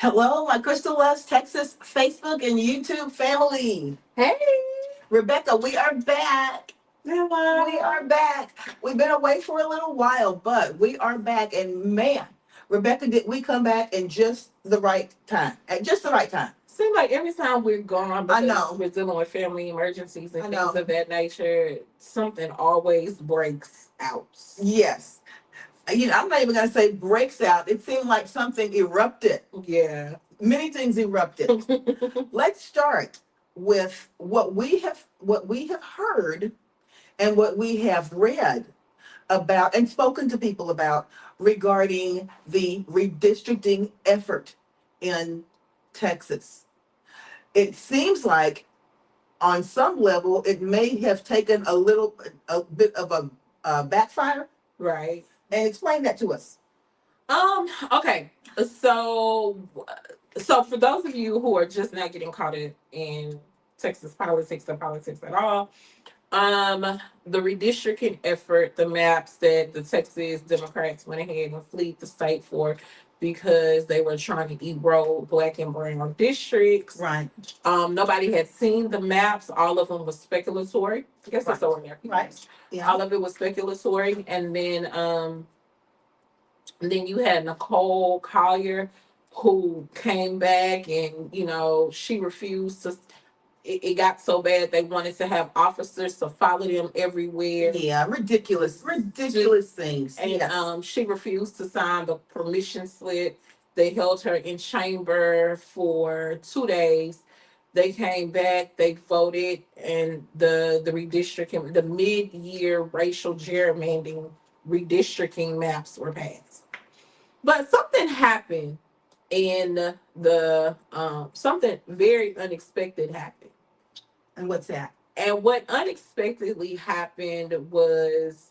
Hello, my Crystal Loves Texas Facebook and YouTube family. Hey, Rebecca, we are back. hello. We are back. We've been away for a little while, but we are back. And man, Rebecca, did we come back in just the right time? At just the right time. Seems like every time we're gone I because know. we're dealing with family emergencies and I things know. of that nature, something always breaks out. Yes. I'm not even going to say breaks out. It seemed like something erupted. Yeah. Many things erupted. Let's start with what we have heard and what we have read about and spoken to people about regarding the redistricting effort in Texas. It seems like on some level it may have taken a bit of a backfire. Right. And explain that to us. Okay. So so for those of you who are just not getting caught in Texas politics or politics at all, the redistricting effort, the maps that the Texas Democrats went ahead and fleed the state for because they were trying to erode black and brown districts. Right. Nobody had seen the maps. All of them was speculatory. I guess that's Right. so American. Right. Yeah. All of it was speculatory. And then you had Nicole Collier who came back and, she refused to. It got so bad they wanted to have officers to follow them everywhere. Yeah, ridiculous things. And Yes. she refused to sign the permission slip. They held her in chamber for 2 days. They came back, they voted, and the redistricting, the mid-year racial gerrymandering redistricting maps were passed. But something happened in the something very unexpected happened. And what's that? And what unexpectedly happened was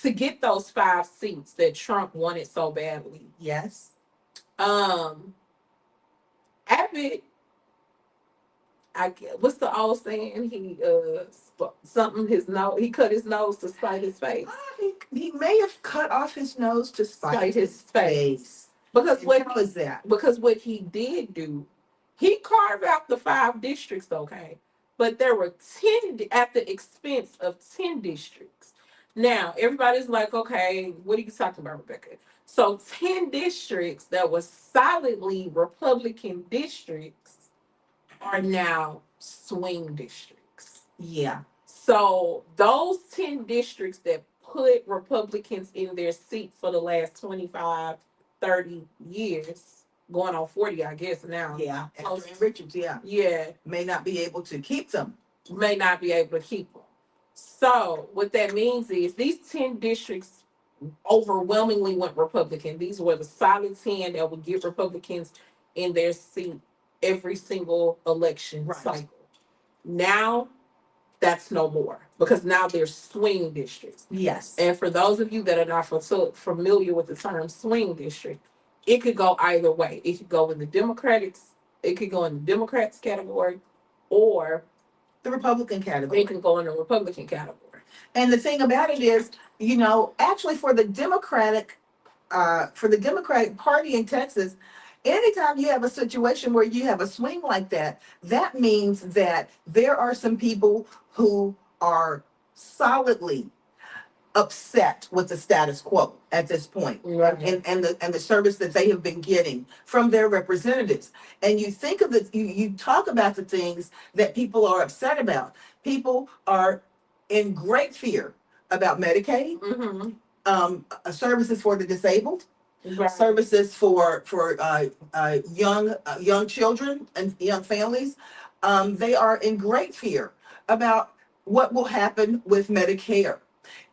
to get those 5 seats that Trump wanted so badly. Yes. Um, Abbott, what's the old saying? He something his nose. He cut his nose to spite his face. He may have cut off his nose to spite his face. Because what was that? Because what he did do, he carved out the 5 districts, okay, but there were 10 at the expense of 10 districts. Now everybody's like, okay, what are you talking about, Rebecca? So 10 districts that were solidly Republican districts are now swing districts. Yeah. So those 10 districts that put Republicans in their seat for the last 25, 30 years, going on 40, I guess now. Yeah. Extra and Richards, yeah. Yeah. May not be able to keep them. May not be able to keep them. So what that means is these 10 districts overwhelmingly went Republican. These were the solid 10 that would get Republicans in their seat every single election cycle. Now that's no more because now there's swing districts. Yes. And for those of you that are not familiar with the term swing district, it could go either way. It could go in the Democrats. It could go in the Democrats category, or the Republican category. It can go in the Republican category. And the thing about it is, actually for the Democratic Party in Texas, anytime you have a situation where you have a swing like that, that means that there are some people who are solidly upset with the status quo at this point. Right. And the service that they have been getting from their representatives. And you think of you talk about the things that people are upset about. People are in great fear about Medicaid, services for the disabled, Right. services for young children and young families. They are in great fear about what will happen with Medicare,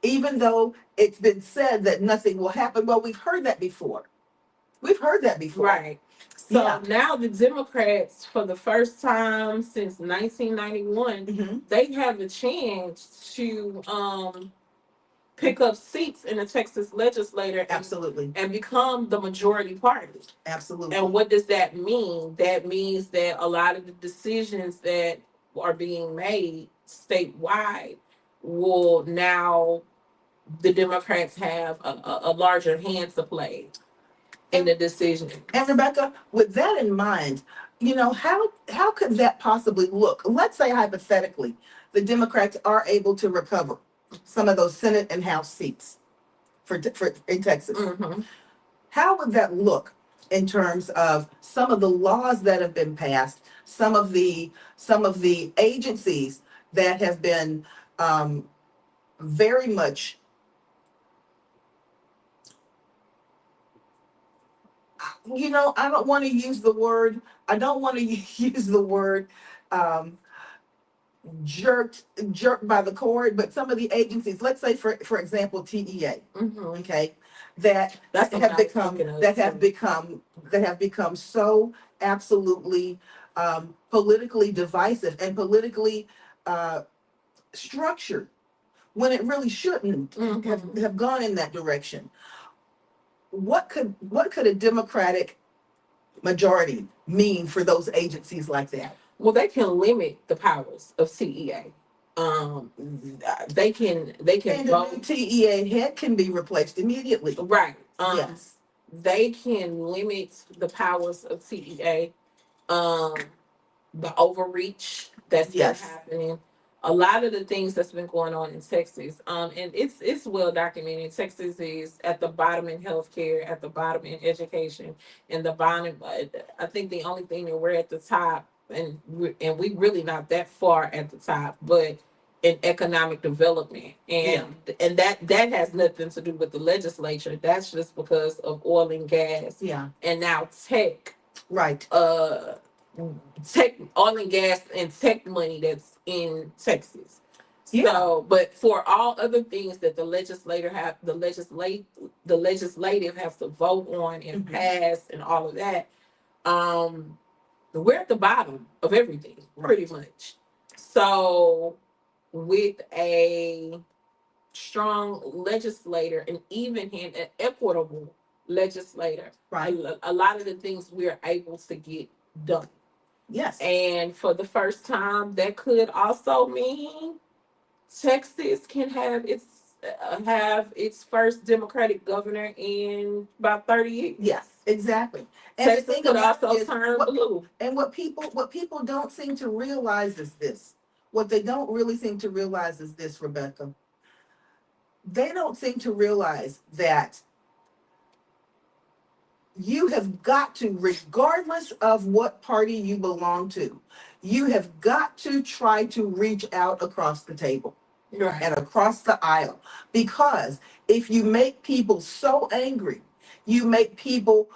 even though it's been said that nothing will happen. Well, we've heard that before. Right. So now the Democrats, for the first time since 1991, they have a chance to pick up seats in the Texas legislature. Absolutely. And become the majority party. Absolutely. And what does that mean? That means that a lot of the decisions that are being made statewide will now, the Democrats have a larger hand to play. in the decision. And Rebecca, with that in mind, how could that possibly look? Let's say hypothetically, the Democrats are able to recover some of those Senate and House seats for in Texas. Mhm. How would that look in terms of some of the laws that have been passed, some of the agencies that have been very much, I don't want to use the word, I don't want to use the word um, jerked by the cord, but some of the agencies, let's say for example, TEA, Mhm. okay, that That's what have I was become thinking of, that have too. become that have become so absolutely politically divisive and politically uh, structured when it really shouldn't Mhm. have gone in that direction. What could a Democratic majority mean for those agencies like that? Well, they can limit the powers of CEA. Um, they can And a new vote. TEA head can be replaced immediately. Right. Yes. They can limit the powers of CEA. Um, the overreach that's been Yes. happening. A lot of the things that's been going on in Texas, and it's well documented. Texas is at the bottom in healthcare, at the bottom in education, and the bottom. I think the only thing that we're at the top, and we really not that far at the top, but in economic development, and that has nothing to do with the legislature. That's just because of oil and gas, Yeah. and now tech. Right. Tech, oil and gas and tech money that's in Texas. Yeah. So, but for all other things that the legislative has to vote on and Mhm. pass and all of that, we're at the bottom of everything, pretty much. So, with a strong legislator, and even hand an equitable legislator, Right. a lot of the things we're able to get done. Yes. And for the first time, that could also mean Texas can have its first Democratic governor in about 30 years. Yes. Exactly. And the Texas thing could about it also is, turn blue. what people don't seem to realize is this. What they don't really seem to realize is this, Rebecca. They don't seem to realize that you have got to, regardless of what party you belong to, you have got to try to reach out across the table Right. and across the aisle. Because if you make people so angry, you make people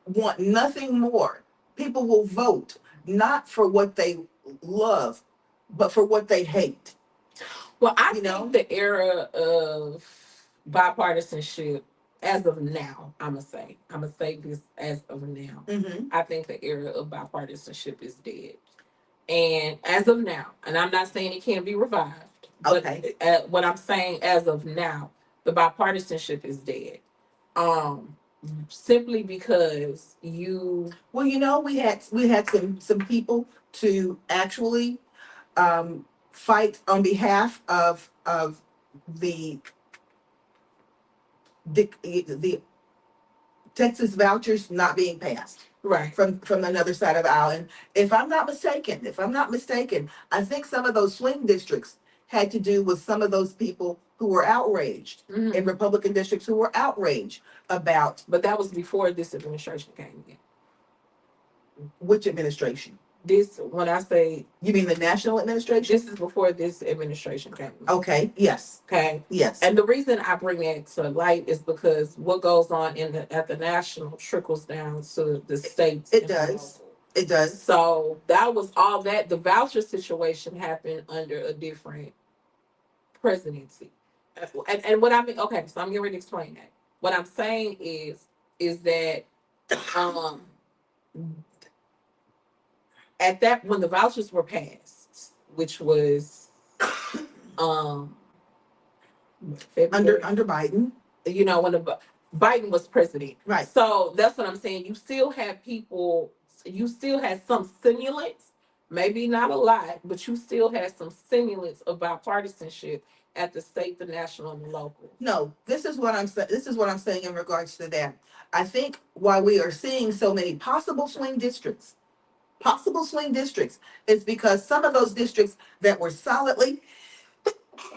want nothing more. People will vote not for what they love, but for what they hate. Well, I You think know? the era of bipartisanship, as of now, I'm gonna say this as of now. Mm-hmm. I think the era of bipartisanship is dead. And as of now, and I'm not saying it can't be revived, but Okay. what I'm saying as of now, the bipartisanship is dead. Um, Simply because Well, we had some people to actually fight on behalf of the the Texas vouchers not being passed right. from another side of the aisle. And if I'm not mistaken, I think some of those swing districts had to do with some of those people who were outraged in Mhm. Republican districts who were outraged about But that was before this administration came in. which administration. This, when I say You mean the national administration? this is before this administration came in. Okay. Yes. Okay. Yes. And the reason I bring that to light is because what goes on at the national trickles down to the states. It and the does. local. It does. So that was all that. The voucher situation happened under a different presidency. And what I mean, okay, so I'm getting ready to explain that. What I'm saying is that um at that, when the vouchers were passed, which was um February, Under Biden. when Biden was president. Right. So that's what I'm saying. You still have people, you still had some simulants, maybe not a lot, but you still had some simulants of bipartisanship at the state, the national, and the local. No, this is what I'm saying. This is what I'm saying in regards to that. I think why we are seeing so many possible swing districts, is because some of those districts that were solidly,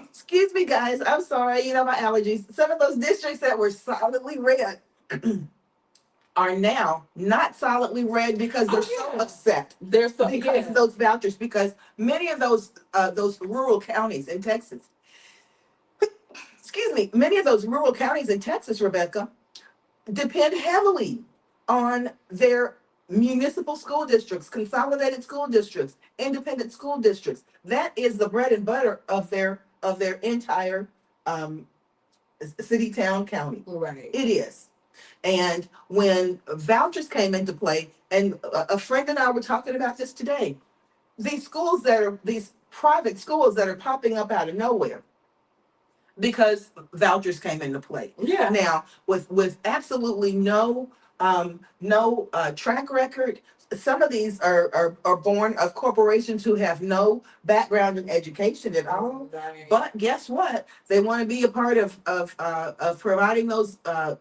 excuse me, guys, I'm sorry, you know, my allergies. Some of those districts that were solidly red are now not solidly red because they're so upset They're so because of those vouchers. Because many of those rural counties in Texas, excuse me, many of those rural counties in Texas, Rebecca, depend heavily on their municipal school districts, consolidated school districts, independent school districts. That is the bread and butter of their entire um, city, town, county. Right. It is. And when vouchers came into play, and a friend and I were talking about this today, these private schools that are popping up out of nowhere because vouchers came into play. Yeah. Now, with absolutely no track record, some of these are born of corporations who have no background in education at all. Right. But guess what? They want to be a part of providing those of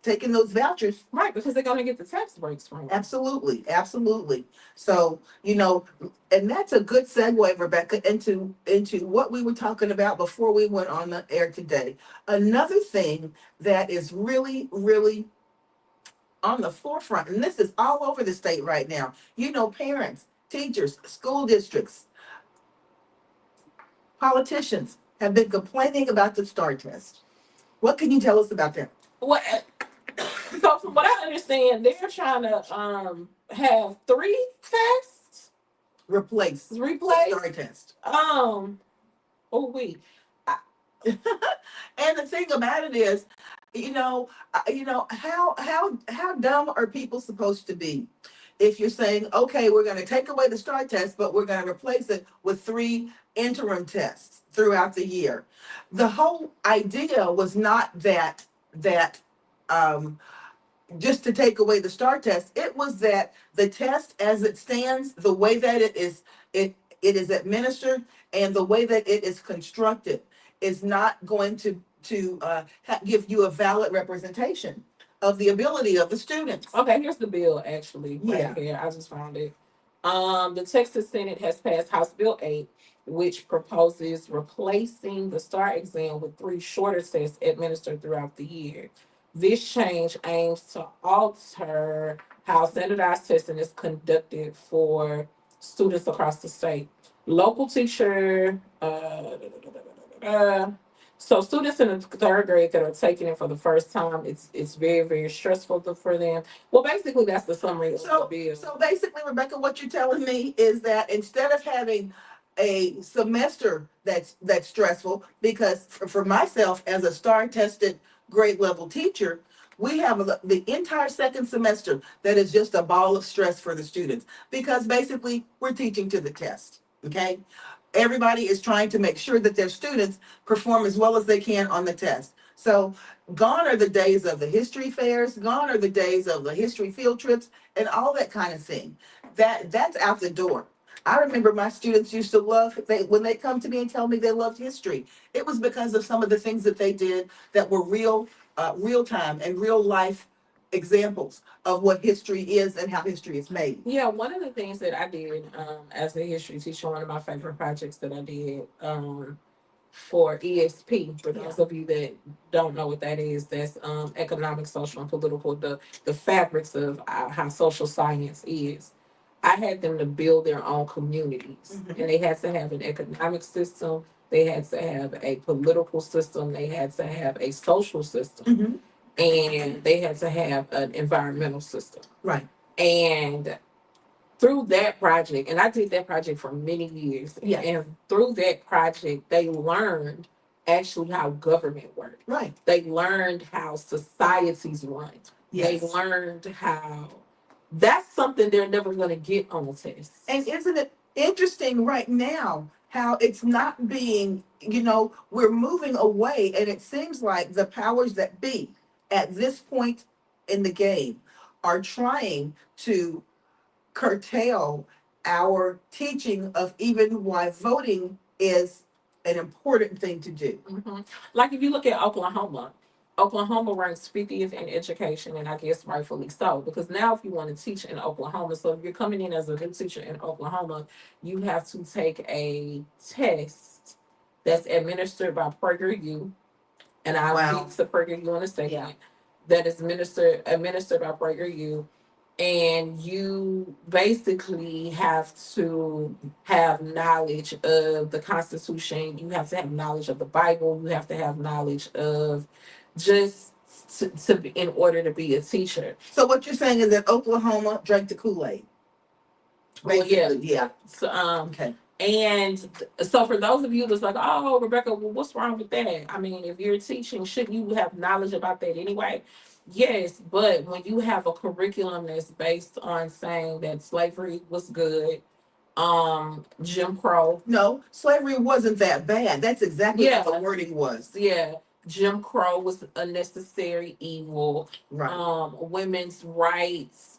taking those vouchers. Right, because they're gonna get the tax breaks from it. Absolutely, absolutely. So, you know, and that's a good segue, Rebecca, into what we were talking about before we went on the air today. Another thing that is really, really on the forefront, and this is all over the state right now. You know, parents, teachers, school districts, politicians have been complaining about the STAR test. What can you tell us about that? What? So from what I understand, they're trying to have 3 tests Replace the replaced. STAR test. Oh wait. And the thing about it is, how dumb are people supposed to be? If you're saying, okay, we're going to take away the STAR test, but we're going to replace it with 3 interim tests throughout the year. The whole idea was not that um, just to take away the STAR test. It was that the test, as it stands, the way that it is administered, and the way that it is constructed, is not going to give you a valid representation of the ability of the students. Okay, here's the bill actually. Yeah. Right here. I just found it. The Texas Senate has passed House Bill 8, which proposes replacing the STAR exam with 3 shorter tests administered throughout the year. This change aims to alter how standardized testing is conducted for students across the state. Local teacher, so students in the 3rd grade that are taking it for the first time, it's very, very stressful for them. Well, basically, that's the summary of the bill. So basically, Rebecca, what you're telling me is that instead of having a semester that's stressful, because for myself as a STAR tested grade level teacher, we have the entire second semester that is just a ball of stress for the students, because basically we're teaching to the test. Okay, everybody is trying to make sure that their students perform as well as they can on the test. So gone are the days of the history fairs, gone are the days of the history field trips and all that kind of thing. That's out the door. I remember my students used to love, when they come to me and tell me they loved history, it was because of some of the things that they did that were real time and real life examples of what history is and how history is made. Yeah, one of the things that I did as a history teacher, one of my favorite projects that I did for ESP, for those of you that don't know what that is, that's economic, social, and political, the fabrics of how social science is. I had them to build their own communities, Mhm. and they had to have an economic system, they had to have a political system, they had to have a social system, Mhm. and they had to have an environmental system. Right. And through that project, and I did that project for many years, Yes. and through that project, they learned actually how government worked. Right. They learned how societies run. Yes. They learned how that's something they're never going to get on the test. And isn't it interesting right now how it's not being, we're moving away, and it seems like the powers that be at this point in the game are trying to curtail our teaching of even why voting is an important thing to do. Like if you look at Oklahoma, Oklahoma ranks 50th in education, and I guess rightfully so, because now if you want to teach in Oklahoma, so if you're coming in as a new teacher in Oklahoma, you have to take a test that's administered by PragerU, and I'll Wow. get to PragerU in a second. Yeah. That is administered by PragerU, and you basically have to have knowledge of the Constitution. You have to have knowledge of the Bible. You have to have knowledge of just in order to be a teacher. So what you're saying is that Oklahoma drank the Kool-Aid. Well, yeah. Basically, yeah. So, Okay. and so for those of you that's like, oh, Rebecca, well, what's wrong with that? I mean, if you're teaching, shouldn't you have knowledge about that anyway? Yes, but when you have a curriculum that's based on saying that slavery was good, Jim Crow, No, slavery wasn't that bad. That's exactly Yeah. what the wording was. yeah, Jim Crow was a necessary evil. Right. Women's rights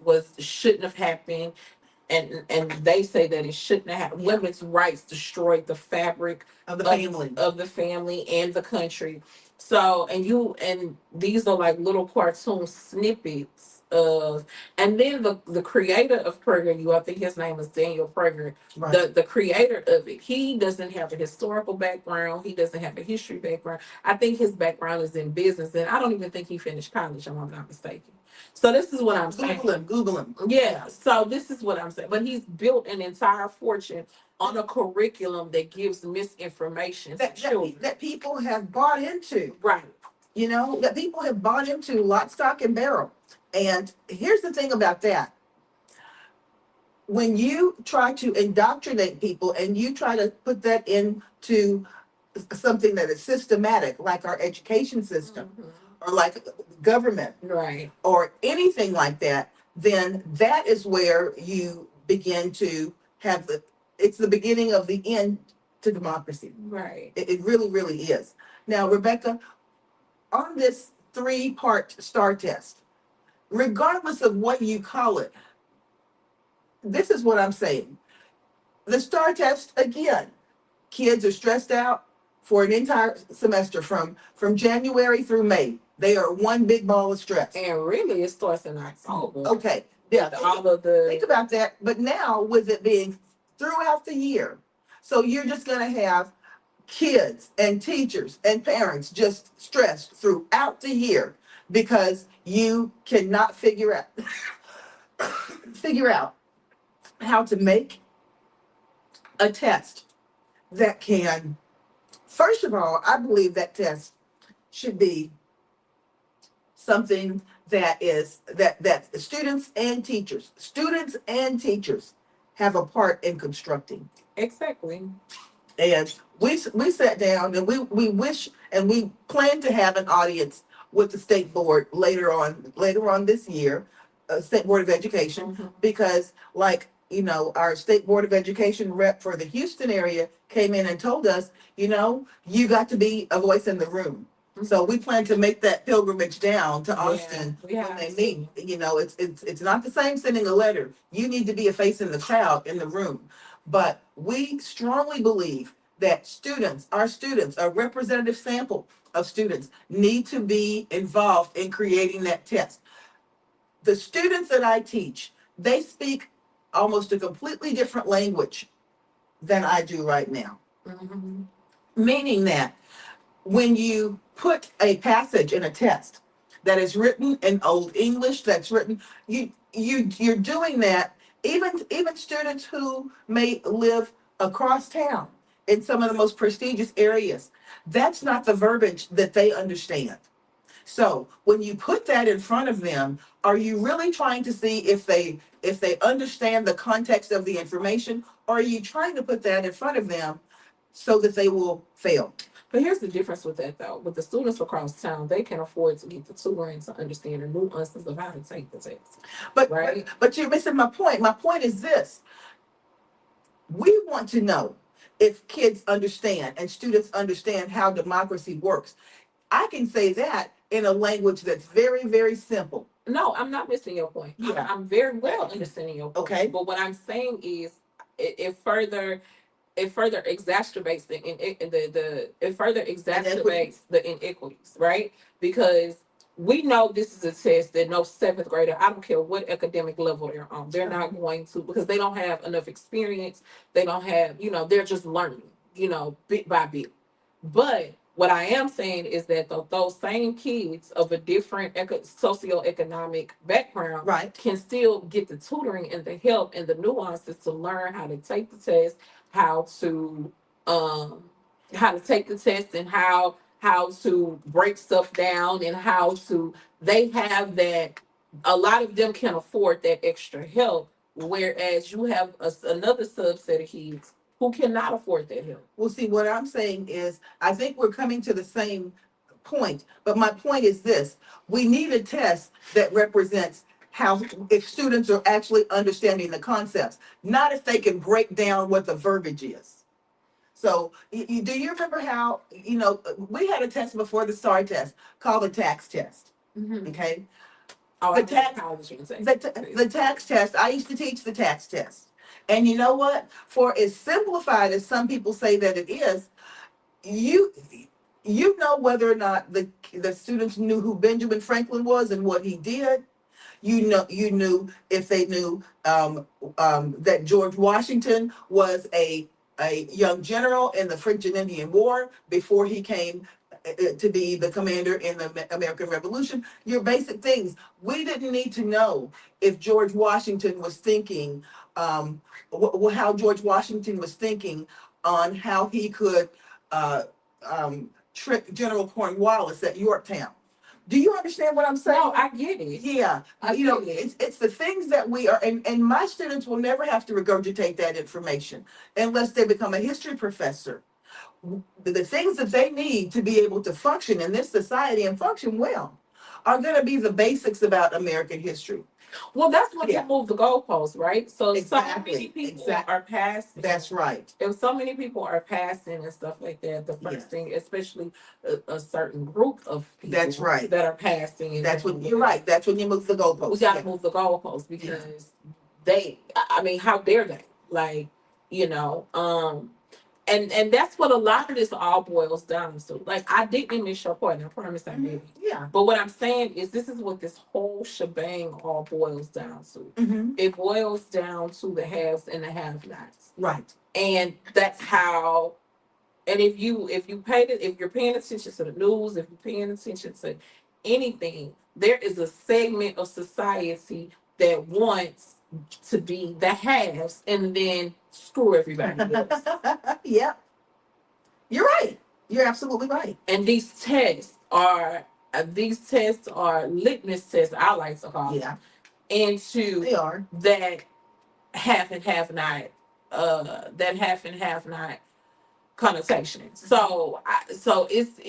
was shouldn't have happened, and they say that it shouldn't have happened. Yeah. Women's rights destroyed the fabric Of the family. of the family and the country. So and these are like little cartoon snippets of, and then the creator of PragerU, I think his name is Daniel Prager, Right. the creator of it, he doesn't have a historical background, he doesn't have a history background. I think his background is in business, and I don't even think he finished college, if I'm not mistaken. So this is what I'm saying. Google him. Yeah, so this is what I'm saying. But he's built an entire fortune on a curriculum that gives misinformation to children. That people have bought into. Right. You know, that people have bought into lock, stock, and barrel. And here's the thing about that. When you try to indoctrinate people and you try to put that into something that is systematic, like our education system, or like government, Right. or anything like that, then that is where you begin to have it's the beginning of the end to democracy. Right. It really, really is. Now, Rebecca, on this 3-part STAR test, regardless of what you call it, this is what I'm saying. The STAR test, again, kids are stressed out for an entire semester from January through May. They are one big ball of stress. And really, it starts in October. Okay. Yeah. All of the Think about that. But now, with it being throughout the year, so you're just going to have kids and teachers and parents just stressed throughout the year because you cannot figure out how to make a test that can, first of all, I believe that test should be something that is that students and teachers have a part in constructing. Exactly. And we sat down and we wish and we plan to have an audience with the state board later on this year, State Board of Education, because our State Board of Education rep for the Houston area came in and told us, you got to be a voice in the room. So we plan to make that pilgrimage down to Austin when they meet. It's not the same sending a letter. You need to be a face in the crowd, in the room. But we strongly believe that our students, a representative sample of students, need to be involved in creating that test. The students that I teach, they speak almost a completely different language than I do right now. Meaning that when you put a passage in a test that is written in Old English, that's written, you're doing that. Even students who may live across town in some of the most prestigious areas, that's not the verbiage that they understand. So when you put that in front of them, are you really trying to see if they understand the context of the information, or are you trying to put that in front of them so that they will fail? But here's the difference with that, though. With the students across town, they can afford to get the tutoring to understand the nuances of how to take the test. But you're missing my point. My point is this. We want to know if kids understand and students understand how democracy works. I can say that in a language that's very, very simple. No, I'm not missing your point. I'm very well understanding your point. Okay. But what I'm saying is, it further it further exacerbates it further Inequity. exacerbates the inequities, right? Because we know this is a test that no seventh grader, I don't care what academic level they're on, they're not going to, because they don't have enough experience. They don't have, they're just learning, bit by bit. But what I am saying is that those same kids of a different socioeconomic background Right. can still get the tutoring and the help and the nuances to learn how to take the test, how to um take the test, and how to break stuff down, and how to they have that. A lot of them can afford that extra help, whereas you have another subset of kids who cannot afford that help. Well, see, what I'm saying is, I think we're coming to the same point, but my point is this: we need a test that represents how, if students are actually understanding the concepts, not if they can break down what the verbiage is. So, do you remember how, we had a test before the STAR test called the tax test, okay? Oh, The I tax, college say. the tax test, I used to teach the tax test. And you know what? For as simplified as some people say that it is, you you know whether or not the students knew who Benjamin Franklin was and what he did. You knew if they knew that George Washington was a young general in the French and Indian War before he came to be the commander in the American Revolution. Your basic things. We didn't need to know if George Washington was thinking, how George Washington was thinking on how he could uh, trick General Cornwallis at Yorktown. Do you understand what I'm saying? No, I get it. Yeah, I get it. it's the things that we are, and my students will never have to regurgitate that information unless they become a history professor. The things that they need to be able to function in this society and function well are going to be the basics about American history. Well, that's when Yeah. you move the goalposts, right? So Exactly, so many people exactly. are passing. That's right. If so many people are passing and stuff like that, the first Yes. thing, especially a certain group of people That's right. that are passing, and That's when you're right. That's when you move the goalposts. we got to Yeah. move the goalposts, because I mean, how dare they? Like, you know, and that's what a lot of this all boils down to. Like, I didn't miss your point. I promise I didn't. Yeah. But what I'm saying is, this is what this whole shebang all boils down to. It boils down to the haves and the have-nots. Right. And that's how. And if you're paying attention to the news, if you're paying attention to anything, there is a segment of society that wants to be the haves and then screw everybody else. Yeah. You're right. You're absolutely right. And these tests are litmus tests, I like to call them, Yeah, into they are. that half and half not connotation. So it's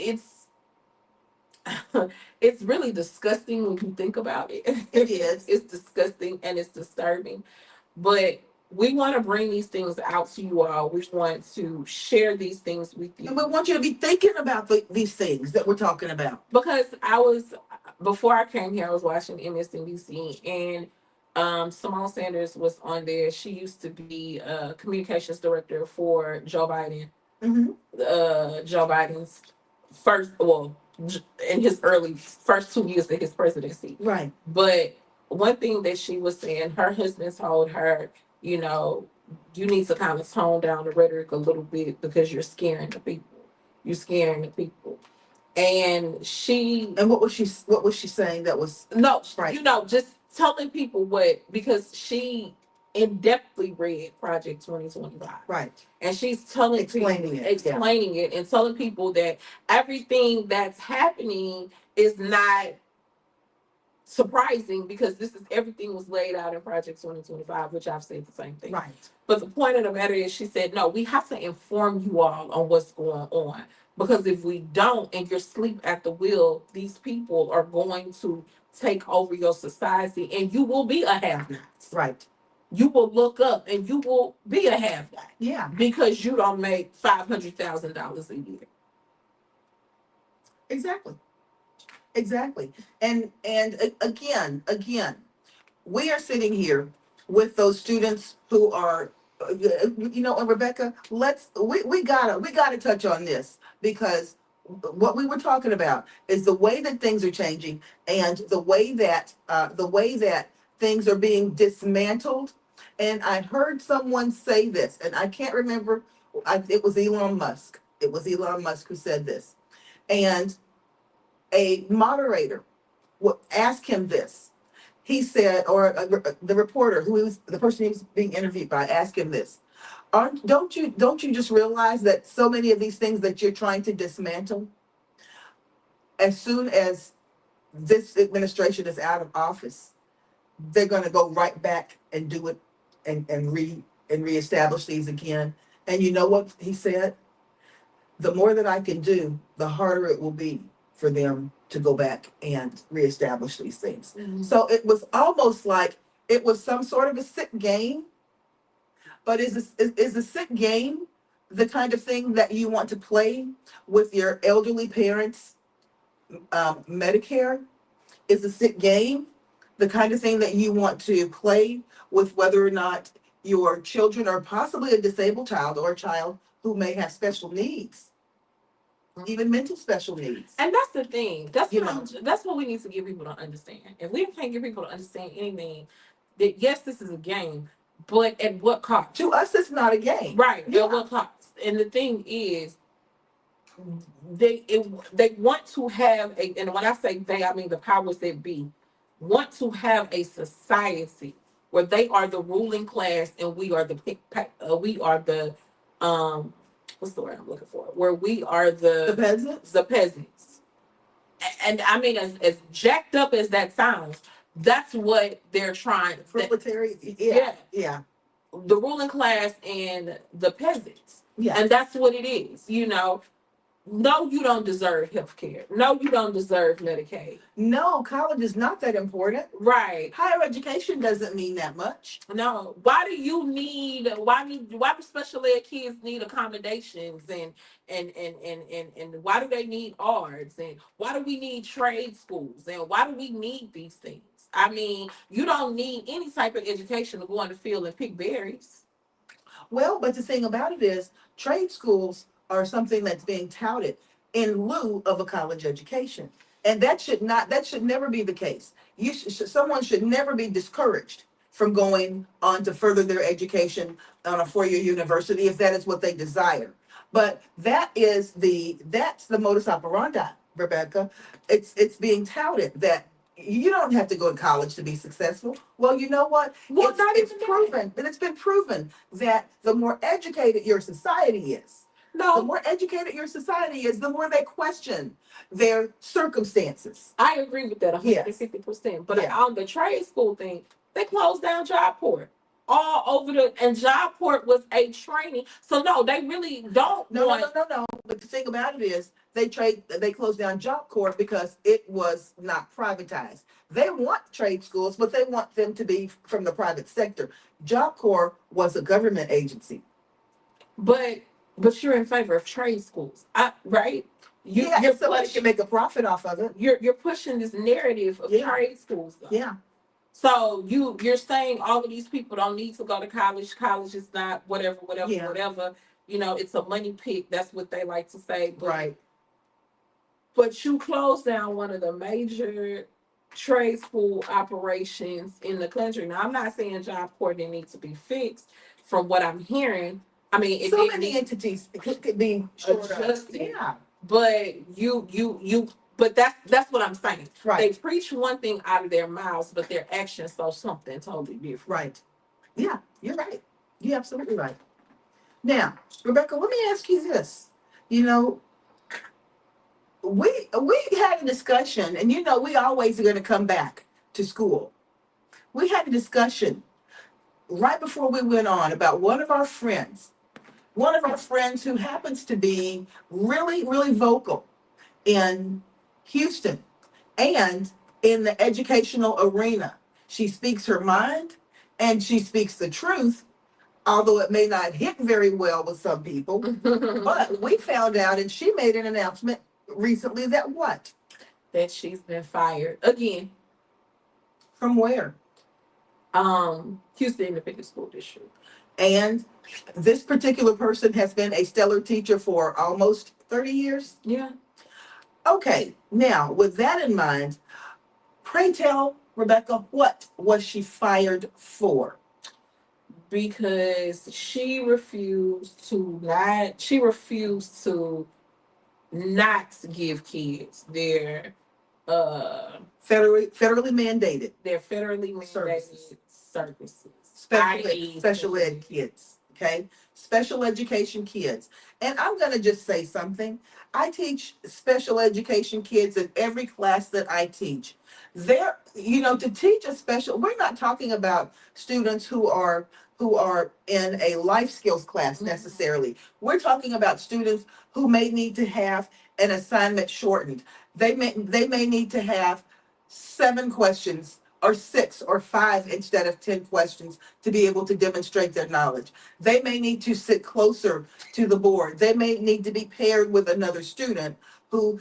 it's really disgusting when you think about it. It is. It's disgusting and it's disturbing. But we want to bring these things out to you all. We want to share these things with you. And we want you to be thinking about these things that we're talking about. Because before I came here, I was watching MSNBC, and Simone Sanders was on there. She used to be a communications director for Joe Biden. Joe Biden's in his early first 2 years of his presidency. Right. But one thing that she was saying, her husband told her, you need to kind of tone down the rhetoric a little bit, because you're scaring the people. You're scaring the people. And what was she saying that was right? Just telling people because she in-depthly read Project 2025. Right. And she's explaining it and telling people that everything that's happening is not surprising, because everything was laid out in Project 2025, which I've said the same thing. Right. But the point of the matter is, she said, no, we have to inform you all on what's going on. Because if we don't, and you're asleep at the wheel, these people are going to take over your society, and you will be a have-not. Right. You will look up and you will be a have-not. Yeah. Because you don't make $500,000 a year. Exactly. And again, we are sitting here with those students who are And Rebecca, we gotta touch on this because what we were talking about is the way that things are changing and the way that things are being dismantled. And I heard someone say this, and I can't remember. It was Elon Musk. It was Elon Musk who said this, and a moderator would ask him this. He said, or the reporter who was the person he was being interviewed by asked him this. Don't you just realize that so many of these things that you're trying to dismantle, as soon as this administration is out of office, they're going to go right back and do it and reestablish these again. And you know what he said? The more that I can do, the harder it will be for them to go back and reestablish these things. Mhm. So it was almost like it was some sort of a sick game. But is a sick game the kind of thing that you want to play with your elderly parents' Medicare? Is a sick game the kind of thing that you want to play with whether or not your children or possibly a disabled child or a child who may have special needs, even mental special needs? And that's the thing. That's You what know, that's what we need to get people to understand. If we can't get people to understand anything, that yes, this is a game, but at what cost? to us, it's not a game. Right. Yeah. At what cost? And the thing is, they want to have a, and when I say they, I mean the powers that be, want to have a society where they are the ruling class and we are the um what's the word I'm looking for? Where we are The peasants? the peasants. And I mean, as jacked up as that sounds, that's what they're trying. Proletariat? Yeah, Yeah. Yeah. the ruling class and the peasants, Yeah. and that's what it is. No, you don't deserve health care. No, you don't deserve Medicaid. No, college is not that important. Right. Higher education doesn't mean that much. No. Why do special ed kids need accommodations and why do they need arts and why do we need trade schools and why do we need these things? I mean, you don't need any type of education to go in the field and pick berries. Well, but the thing about it is, trade schools are something that's being touted in lieu of a college education. And that should never be the case. Someone should never be discouraged from going on to further their education on a four-year university if that is what they desire. But that's the modus operandi, Rebecca. It's being touted that you don't have to go to college to be successful. Well, you know what? Well, not It's even that. proven, and it's been proven that the more educated your society is, the No, more educated your society is, the more they question their circumstances. I agree with that Yes. 150%. But Yeah. on the trade school thing, they closed down Jobport all over and Jobport was a training. So no, they really don't No, no, want. no, no, no. But the thing about it is, they closed down Job Corps because it was not privatized. They want trade schools, but they want them to be from the private sector. Job Corps was a government agency. But you're in favor of trade schools, right? Yeah, You're if somebody can make a profit off of it. you're pushing this narrative of Yeah. trade schools, though. Yeah. So you're saying all of these people don't need to go to college. College is not whatever, Yeah. whatever. It's a money pit. That's what they like to say. Right. But you closed down one of the major trade school operations in the country. Now, I'm not saying Jobport didn't need to be fixed. From what I'm hearing, I mean, it So didn't many need entities could be shored up. adjusted. Yeah. But but that's what I'm saying. They Right. preach one thing out of their mouths, but their actions show something totally different. Right. Yeah, you're right. You're absolutely right. Now, Rebecca, let me ask you this. You know, we had a discussion, and we always are going to come back to school. We had a discussion right before we went on about one of our friends who happens to be really, really vocal in Houston and in the educational arena. She speaks her mind and she speaks the truth, although it may not hit very well with some people. But we found out, and she made an announcement recently that what? That she's been fired again. From where? Houston Independent School District. And this particular person has been a stellar teacher for almost 30 years. Yeah. Okay, now with that in mind, pray tell, Rebecca, what was she fired for? Because she refused to not give kids Federally mandated their federally mandated Services. services, special i.e. special ed kids, okay? Special education kids. And I'm going to just say something. I teach special education kids in every class that I teach. There, to teach a special, we're not talking about students who are in a life skills class necessarily. We're talking about students who may need to have an assignment shortened. They may need to have 7 questions or 6 or 5 instead of 10 questions to be able to demonstrate their knowledge. They may need to sit closer to the board. They may need to be paired with another student who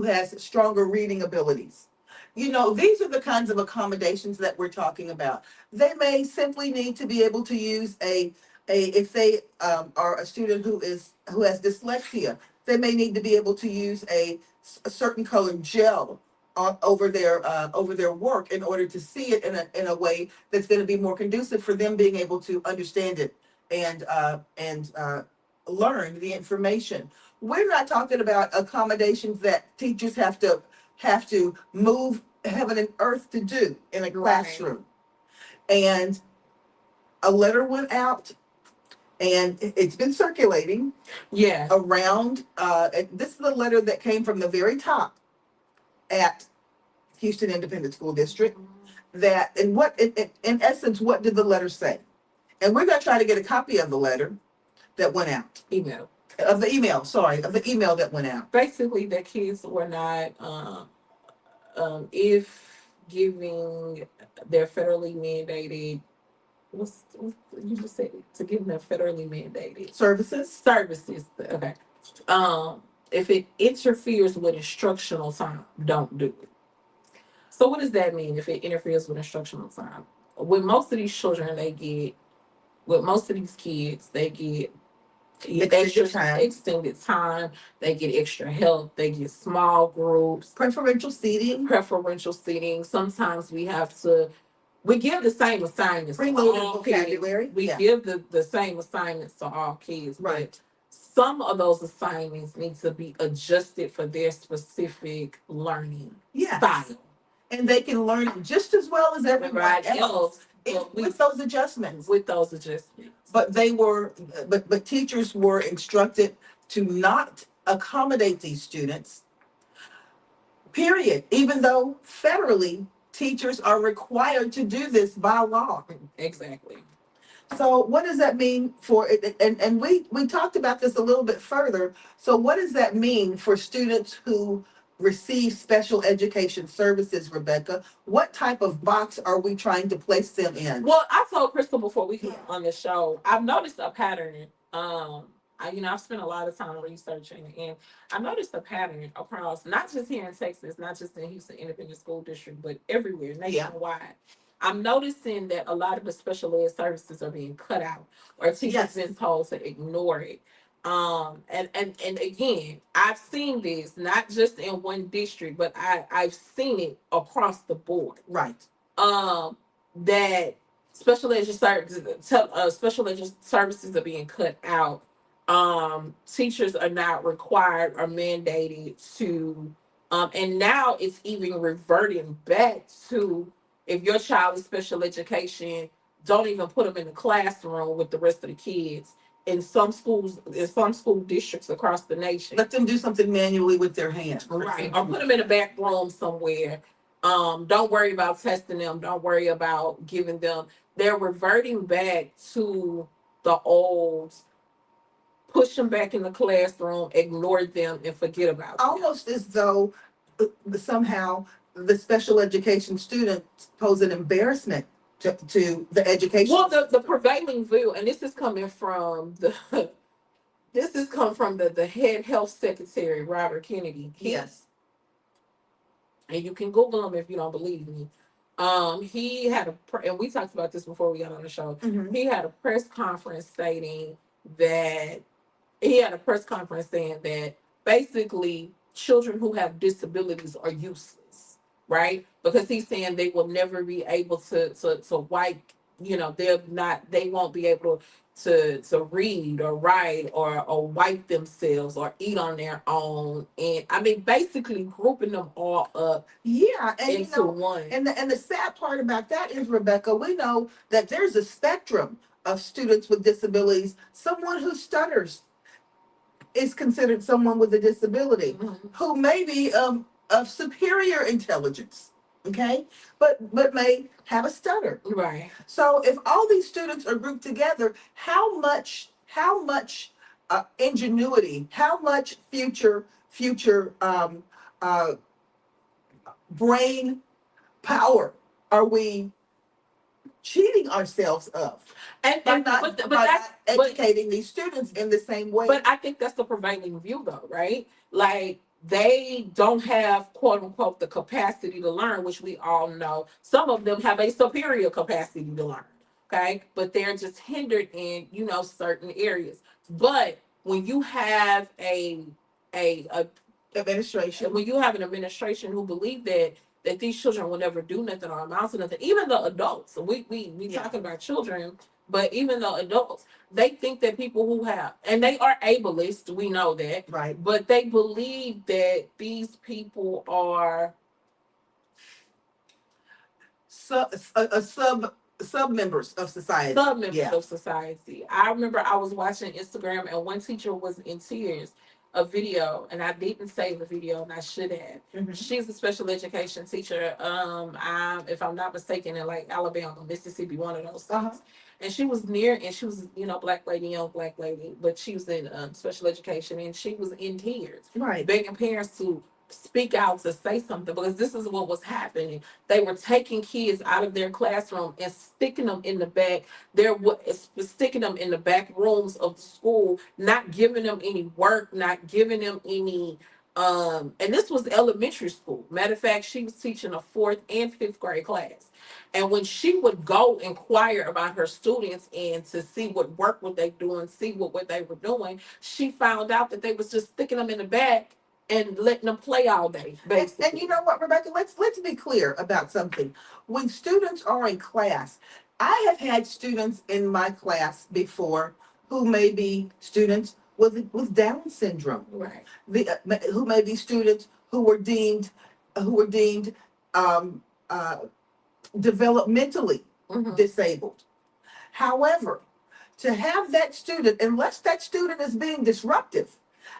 has stronger reading abilities. These are the kinds of accommodations that we're talking about. They may simply need to be able to use if they are a student who has dyslexia, they may need to be able to use a certain colored gel over their work in order to see it in a way that's going to be more conducive for them being able to understand it and learn the information. We're not talking about accommodations that teachers have to move heaven and earth to do in a classroom. And a letter went out, and it's been circulating Yeah. around. This is the letter that came from the very top at Houston Independent School District. That and what in essence, what did the letter say? And we're going to try to get a copy of the letter that went out. Email. Of the email, sorry, of the email that went out. Basically, the kids were not, if giving their federally mandated, what you just said, to give them federally mandated Services. Okay. If it interferes with instructional time, don't do it. So what does that mean if it interferes with instructional time? With most of these children, with most of these kids, they get extended time, they get extra help, they get small groups, Preferential seating. Sometimes we give the same assignments to Preloaded all kids. vocabulary. We Yeah. give the same assignments to all kids. Right. But some of those assignments need to be adjusted for their specific learning style. And they can learn it just as well as everybody else with those adjustments. But but teachers were instructed to not accommodate these students. Period. Even though federally teachers are required to do this by law. Exactly. So what does that mean for it? And we talked about this a little bit further. So what does that mean for students who receive special education services, Rebecca? What type of box are we trying to place them in? Well, I told Crystal before we came on the show, I've noticed a pattern. I've spent a lot of time researching, and I noticed a pattern across, not just here in Texas, not just in Houston Independent School District, but everywhere nationwide. I'm noticing that a lot of the special ed services are being cut out, or teachers been told to ignore it. And again, I've seen this not just in one district, but I've seen it across the board. Right. That special education services are being cut out. Teachers are not required or mandated to, and now it's even reverting back to, if your child is special education, don't even put them in the classroom with the rest of the kids. In some school districts across the nation, let them do something manually with their hands, right? Or put them in a back room somewhere. Don't worry about testing them. Don't worry about giving them. They're reverting back to the old. Push them back in the classroom, ignore them, and forget about them. Almost as though somehow the special education students pose an embarrassment to the education. Well, the prevailing view, and this is coming from the head health secretary, Robert Kennedy. Yes. And you can Google him if you don't believe me. He had and we talked about this before we got on the show. Mhm. He had a press conference stating that he had a press conference saying that basically children who have disabilities are useless, right? Because he's saying they will never be able to wipe, they won't be able to read or write or wipe themselves or eat on their own. And I mean basically grouping them all up Yeah, and into one. and the sad part about that is, Rebecca, we know that there's a spectrum of students with disabilities. Someone who stutters is considered someone with a disability Mhm. who may be of superior intelligence, okay, but may have a stutter. Right. So if all these students are grouped together, how much ingenuity, how much future uh, brain power are we cheating ourselves of by And not but by that's not but educating these students in the same way? But I think that's the prevailing view, though, right? Like they don't have quote unquote the capacity to learn, which we all know. Some of them have a superior capacity to learn, okay? But they're just hindered in certain areas. But when you have a Administration. when you have an administration who believe that these children will never do nothing or amount to nothing, even the adults, we Yeah. talking about children, but even the adults, they think that people who have, and they are ableist, we know that, Right. but they believe that these people are Sub members of society. sub members Yeah. of society. I remember I was watching Instagram and one teacher was in tears. A video, and I didn't save the video, and I should have. Mhm. She's a special education teacher. If I'm not mistaken, in like Alabama, Mississippi, one of those Uh-huh. things. And she was near, and she was, black lady, young black lady, but she was in special education, and she was in tears, Right. begging parents to speak out, to say something, because this is what was happening. They were taking kids out of their classroom and sticking them in the back. Sticking them in the back rooms of the school, not giving them any work, not giving them any. And this was elementary school. Matter of fact, she was teaching a fourth and fifth grade class. And when she would go inquire about her students and to see what work were they doing, see what they were doing, she found out that they was just sticking them in the back and letting them play all day, basically. And you know what, Rebecca? Let's be clear about something. When students are in class, I have had students in my class before who may be students with Down syndrome, Right. who may be students who were deemed um, uh, developmentally Mhm. disabled. However, to have that student, unless that student is being disruptive,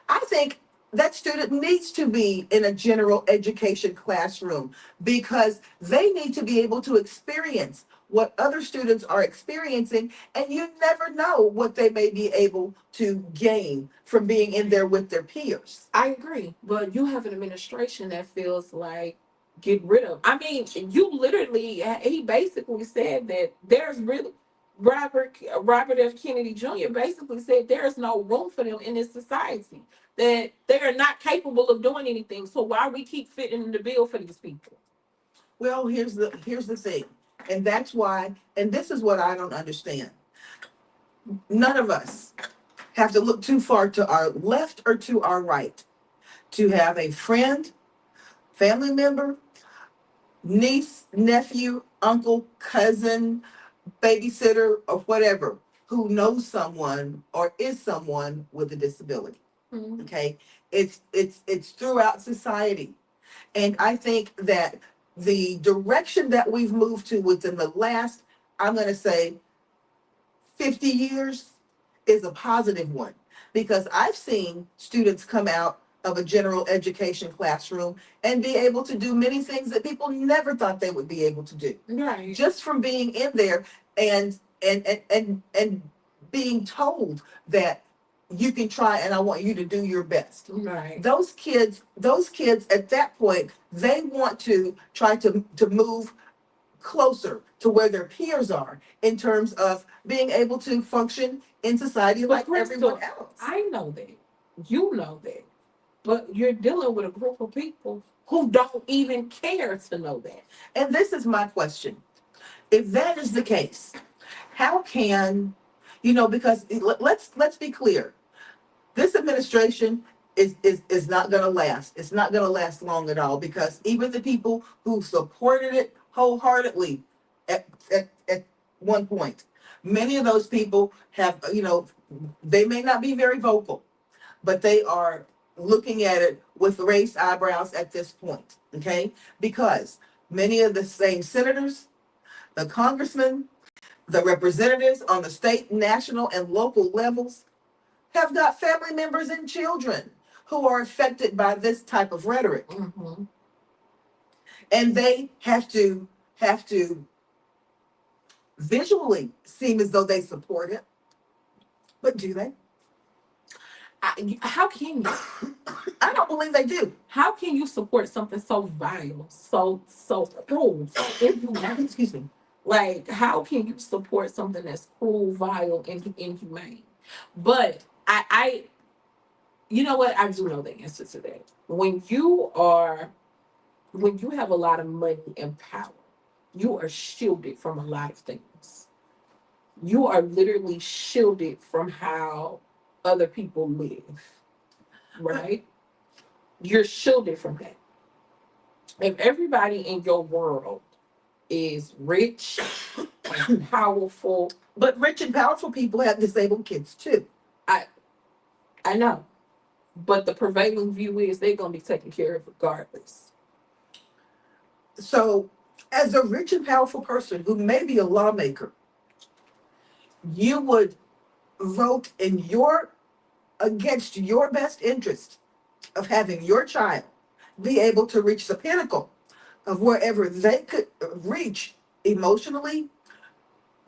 I think that student needs to be in a general education classroom because they need to be able to experience what other students are experiencing, and you never know what they may be able to gain from being in there with their peers. I agree, but you have an administration that feels like get rid of. I mean, you literally, he basically said that there's really Robert F. Kennedy Jr. basically said there is no room for them in this society. That they are not capable of doing anything. So why we keep fitting the bill for these people? Well, here's the thing, and that's why, and this is what I don't understand. None of us have to look too far to our left or to our right to have a friend, family member, niece, nephew, uncle, cousin, babysitter, or whatever who knows someone or is someone with a disability. Mhm. Okay, it's throughout society, and I think that the direction that we've moved to within the last, I'm going to say, 50 years is a positive one because I've seen students come out of a general education classroom and be able to do many things that people never thought they would be able to do Right. just from being in there and being told that you can try and I want you to do your best. Right. Those kids at that point, they want to try to move closer to where their peers are in terms of being able to function in society But like Crystal, everyone else. I know that. You know that. But you're dealing with a group of people who don't even care to know that. And this is my question. If that is the case, how can, because let's be clear. This administration is not going to last. It's not going to last long at all, because even the people who supported it wholeheartedly at one point, many of those people have, they may not be very vocal, but they are looking at it with raised eyebrows at this point, okay? Because many of the same senators, the congressmen, the representatives on the state, national, and local levels have got family members and children who are affected by this type of rhetoric. Mm-hmm. And they have to visually seem as though they support it. But do they? How can you? I don't believe they do. How can you support something so vile, so cruel, so inhumane? Excuse me. Like, how can you support something that's cruel, vile, and inhumane? But I, you know what? I do know the answer to that. When you have a lot of money and power, you are shielded from a lot of things. You are literally shielded from how other people live, right? You're shielded from that. If everybody in your world is rich and powerful, But rich and powerful people have disabled kids too. I know, but the prevailing view is they're gonna be taken care of regardless. So, as a rich and powerful person who may be a lawmaker, you would vote against your best interest of having your child be able to reach the pinnacle of wherever they could reach emotionally,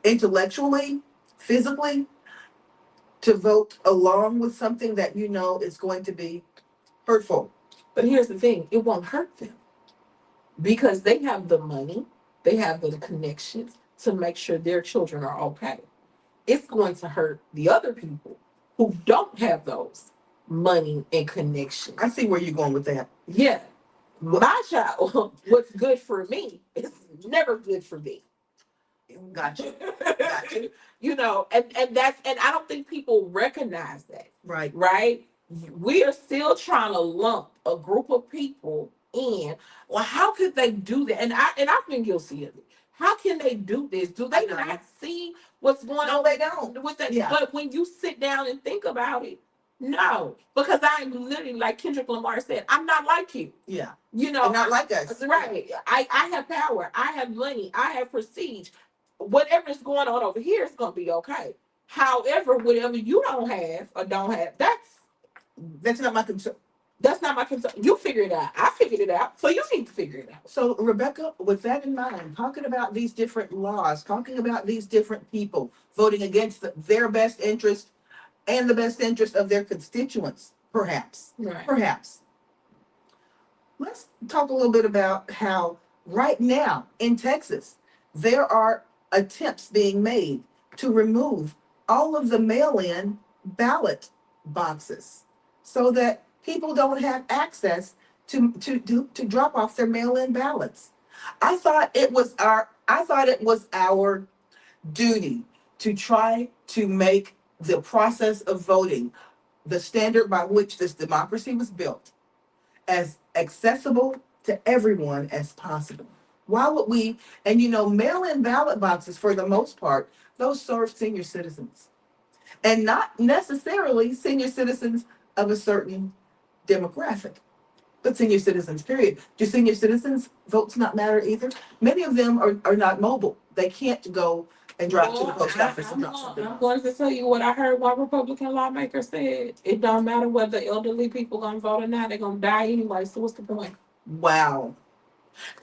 intellectually, physically, to vote along with something that you know is going to be hurtful. But here's the thing, it won't hurt them because they have the money, they have the connections to make sure their children are okay. It's going to hurt the other people who don't have those money and connections. I see where you're going with that. Yeah. My child, what's good for me is never good for me. Gotcha. And I don't think people recognize that. Right. Right? We are still trying to lump a group of people in. Well, how could they do that? And I've been guilty of it. How can they do this? Do they not see what's going No, on? they don't. With that? Yeah. But when you sit down and think about it, no, because I'm literally, like Kendrick Lamar said, I'm not like you. Yeah. You know, They're not like us. Right. I have power. I have money. I have prestige. Whatever is going on over here is going to be okay. However, whatever you don't have or don't have, That's not my concern. that's not my concern. You figure it out. I figured it out. So you need to figure it out. So, Rebecca, with that in mind, talking about these different laws, talking about these different people voting against their best interest and the best interest of their constituents, perhaps. Right. Perhaps. Let's talk a little bit about how right now in Texas, there are attempts being made to remove all of the mail-in ballot boxes so that people don't have access to drop off their mail-in ballots. I thought it was our duty to try to make the process of voting, the standard by which this democracy was built, as accessible to everyone as possible. Why would we, and mail-in ballot boxes, for the most part, those serve senior citizens. And not necessarily senior citizens of a certain demographic, but senior citizens, period. Do senior citizens' votes not matter either? Many of them are not mobile. They can't go and drive to the post office and drop something I'm off. going to tell you what I heard one Republican lawmaker said. It don't matter whether elderly people gonna vote or not, they're gonna die anyway. So what's the point? Wow.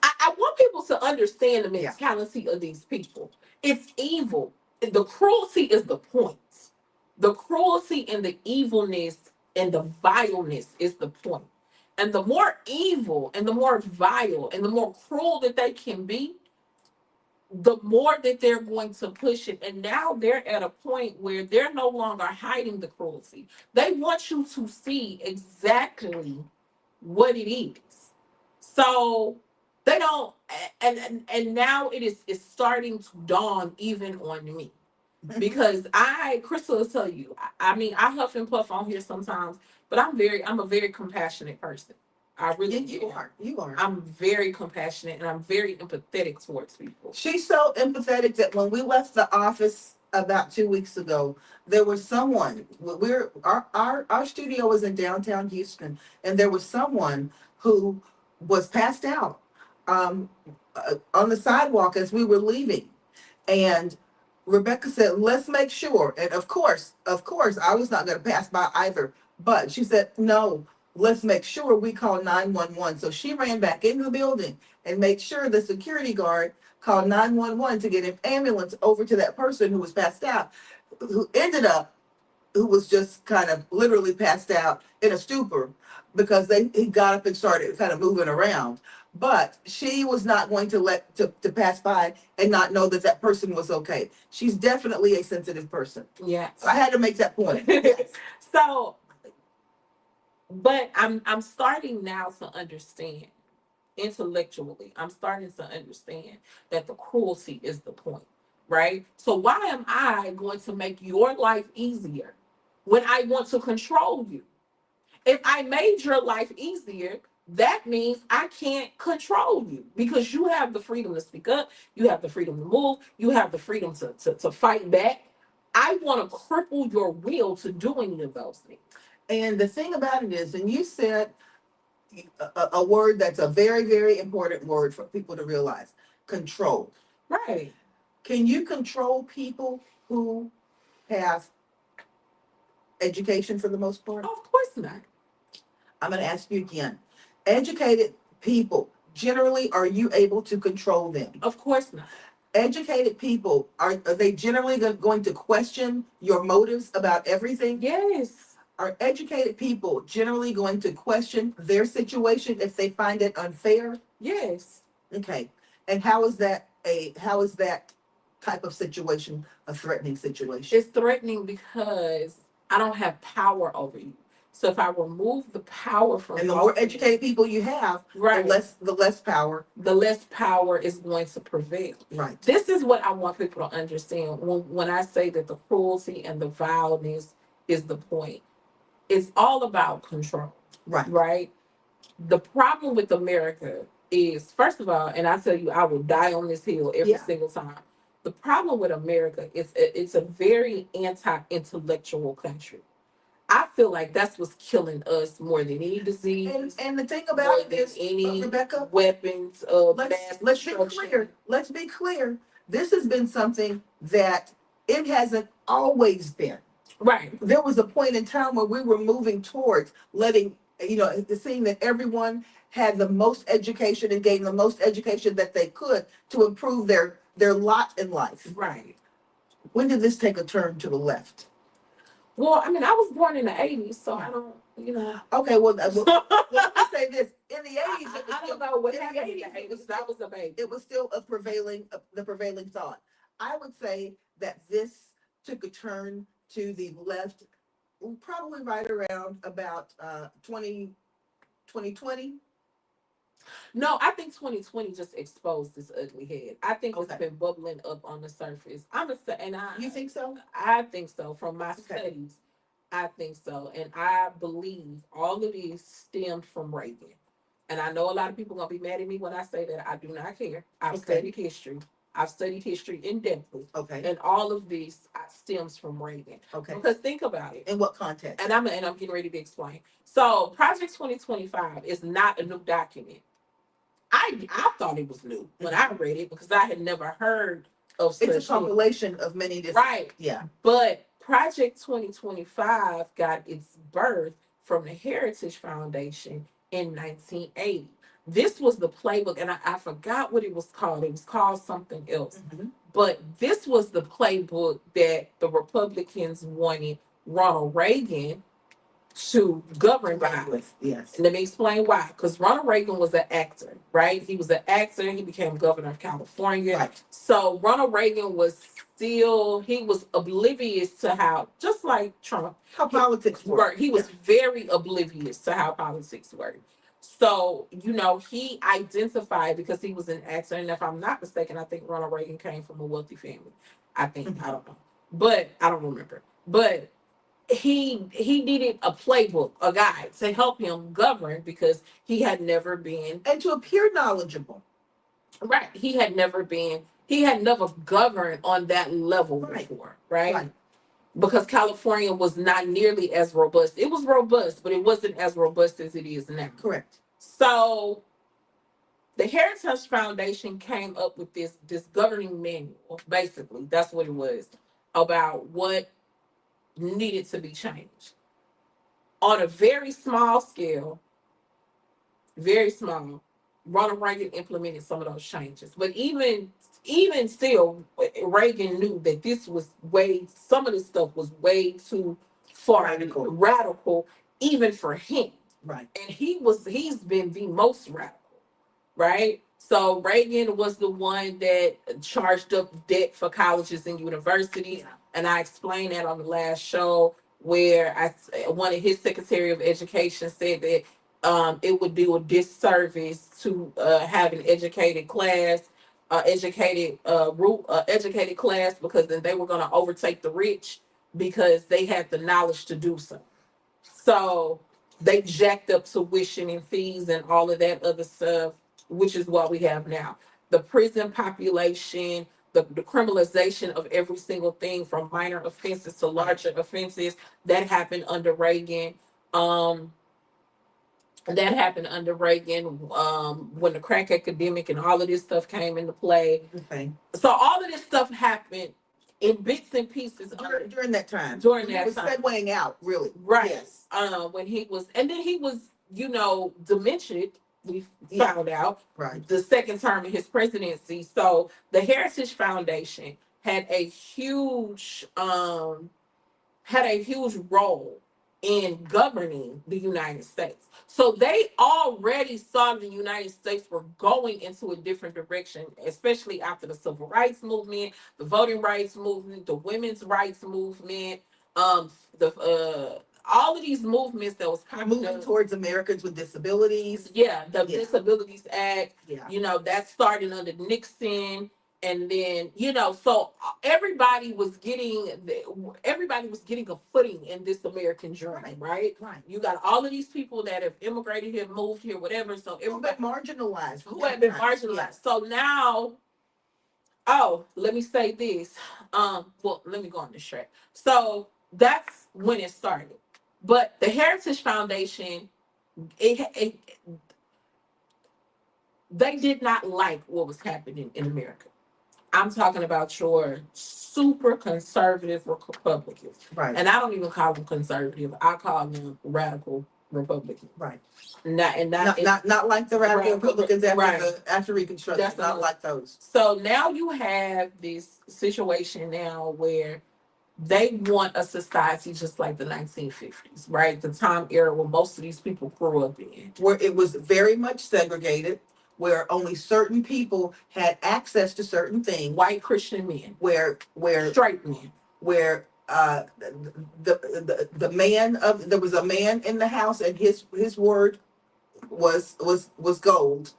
I want people to understand the mentality of these people. It's evil. The cruelty is the point. The cruelty and the evilness and the vileness is the point. And the more evil and the more vile and the more cruel that they can be, the more that they're going to push it. And now they're at a point where they're no longer hiding the cruelty. They want you to see exactly what it is. So they don't, and now it's starting to dawn even on me. Because Crystal will tell you, I mean, I huff and puff on here sometimes, but I'm a very compassionate person. I really You am. are. You are. I'm very compassionate and I'm very empathetic towards people. She's so empathetic that when we left the office about 2 weeks ago, there was someone. Our studio was in downtown Houston, and there was someone who was passed out um, on the sidewalk as we were leaving, and Rebecca said, "Let's make sure." And of course, I was not going to pass by either. But she said, "No, let's make sure we call 911." So she ran back into the building and made sure the security guard called 911 to get an ambulance over to that person who was passed out, who ended up, who was just kind of literally passed out in a stupor because he got up and started kind of moving around. But she was not going to to pass by and not know that that person was okay. She's definitely a sensitive person. Yeah. So I had to make that point. Yes. So, but I'm starting now to understand intellectually. I'm starting to understand that the cruelty is the point, right? So why am I going to make your life easier when I want to control you? If I made your life easier, that means I can't control you because you have the freedom to speak up, you have the freedom to move, you have the freedom to fight back. I want to cripple your will to do any of those things. And the thing about it is, and you said a word that's a very, very important word for people to realize: control. Right. Can you control people who have education for the most part? Of course not. I'm going to ask you again. Educated people, generally, are you able to control them? Of course not. Educated people, are they generally going to question your motives about everything? Yes. Are educated people generally going to question their situation if they find it unfair? Yes. Okay. And how is that type of situation a threatening situation? It's threatening because I don't have power over you. So if I remove the power from And the more educated people you have, right, the less power is going to prevail. Right. This is what I want people to understand when I say that the cruelty and the vileness is the point. It's all about control. Right. Right. The problem with America is, first of all, and I tell you, I will die on this hill every single time. The problem with America is it's a very anti-intellectual country. I feel like that's what's killing us more than any disease. And the thing about it is, any Rebecca, weapons of let's be clear. Let's be clear. This has been something that it hasn't always been. Right. There was a point in time where we were moving towards letting, seeing that everyone had the most education and gained the most education that they could to improve their lot in life. Right. When did this take a turn to the left? Well, I mean, I was born in the 80s, so I don't, Okay, well, let me say this. In the 80s, I don't know what happened in the 80s. I was a baby. It was still the prevailing thought. I would say that this took a turn to the left probably right around about 2020. No, I think 2020 just exposed this ugly head. I think it's been bubbling up on the surface. You think so? I think so. From my studies, I think so, and I believe all of these stemmed from Reagan. And I know a lot of people are gonna be mad at me when I say that. I do not care. I've studied history. I've studied history in depth. Okay. And all of this stems from Reagan. Okay. Because think about it. In what context? And I'm getting ready to explain. So Project 2025 is not a new document. I thought it was new when I read it because I had never heard of such. It's a compilation of many different. Right. Yeah. But Project 2025 got its birth from the Heritage Foundation in 1980. This was the playbook, and I forgot what it was called. It was called something else. Mm-hmm. But this was the playbook that the Republicans wanted Ronald Reagan to govern by. With, yes. Let me explain why. Because Ronald Reagan was an actor, right? He was an actor. He became governor of California. Right. So Ronald Reagan was he was oblivious to how, just like Trump, How politics work. he was very oblivious to how politics work. So, he identified, because he was an actor, and if I'm not mistaken, I think Ronald Reagan came from a wealthy family. I think, I don't know. But I don't remember. But he needed a playbook, a guide to help him govern, because he had never been And to appear knowledgeable. right. He had never governed on that level Right. before, right? Right. Because California was not nearly as robust. It was robust, but it wasn't as robust as it is now. Correct. So the Heritage Foundation came up with this governing manual. Basically, that's what it was, about what needed to be changed on a very small scale. Very small. Ronald Reagan implemented some of those changes, but even still, Reagan knew that some of this stuff was way too far radical, even for him. Right. And he's been the most radical, right? So Reagan was the one that charged up debt for colleges and universities, Yeah. and I explained that on the last show, where one of his Secretary of Education said that it would do a disservice to have an educated class, educated class, because then they were going to overtake the rich because they had the knowledge to do so. So they jacked up tuition and fees and all of that other stuff, which is what we have now. The prison population, the criminalization of every single thing from minor offenses to larger offenses, that happened under Reagan. That happened under Reagan, when the crack epidemic and all of this stuff came into play. Okay. So all of this stuff happened in bits and pieces during that time. During When that he was time. segueing out, really. Right. Yes. When he was, and then he was, dementia. We Yeah. found out Right. the second term of his presidency. So the Heritage Foundation had a huge role in governing the United States. So they already saw the United States were going into a different direction, especially after the Civil Rights Movement, the Voting Rights Movement, the Women's Rights Movement, the all of these movements that was moving towards Americans with disabilities. Yeah, the Disabilities Act. Yeah. That started under Nixon. And then, so everybody was getting a footing in this American dream, right? Right. You got all of these people that have immigrated here, moved here, whatever. So everybody Who had been marginalized. who had been marginalized. Yeah. So now, let me say this. Well, let me go on this track. So that's when it started. But the Heritage Foundation, they did not like what was happening in America. I'm talking about your super conservative Republicans. Right. And I don't even call them conservative. I call them radical Republicans. Right. Not like the radical Republicans after Reconstruction. That's not like those. So now you have this situation now where they want a society just like the 1950s, right? The time era where most of these people grew up in. Where it was very much segregated, where only certain people had access to certain things. White Christian men. Where straight men. Where the man there was a man in the house, and his word was gold,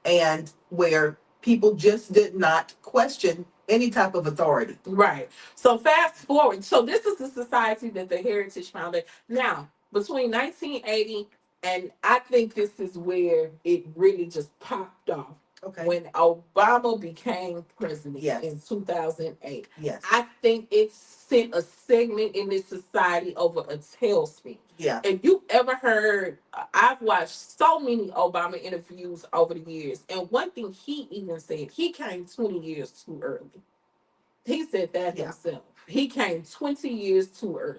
and where people just did not question any type of authority. Right. So fast forward. So this is the society that the Heritage Foundation. Now, between 1980 and I think this is where it really just popped off. Okay. When Obama became president in 2008. Yes. I think it sent a segment in this society over a tailspin. Yeah. If you ever heard, I've watched so many Obama interviews over the years, and one thing he even said, he came 20 years too early. He said that himself. He came 20 years too early.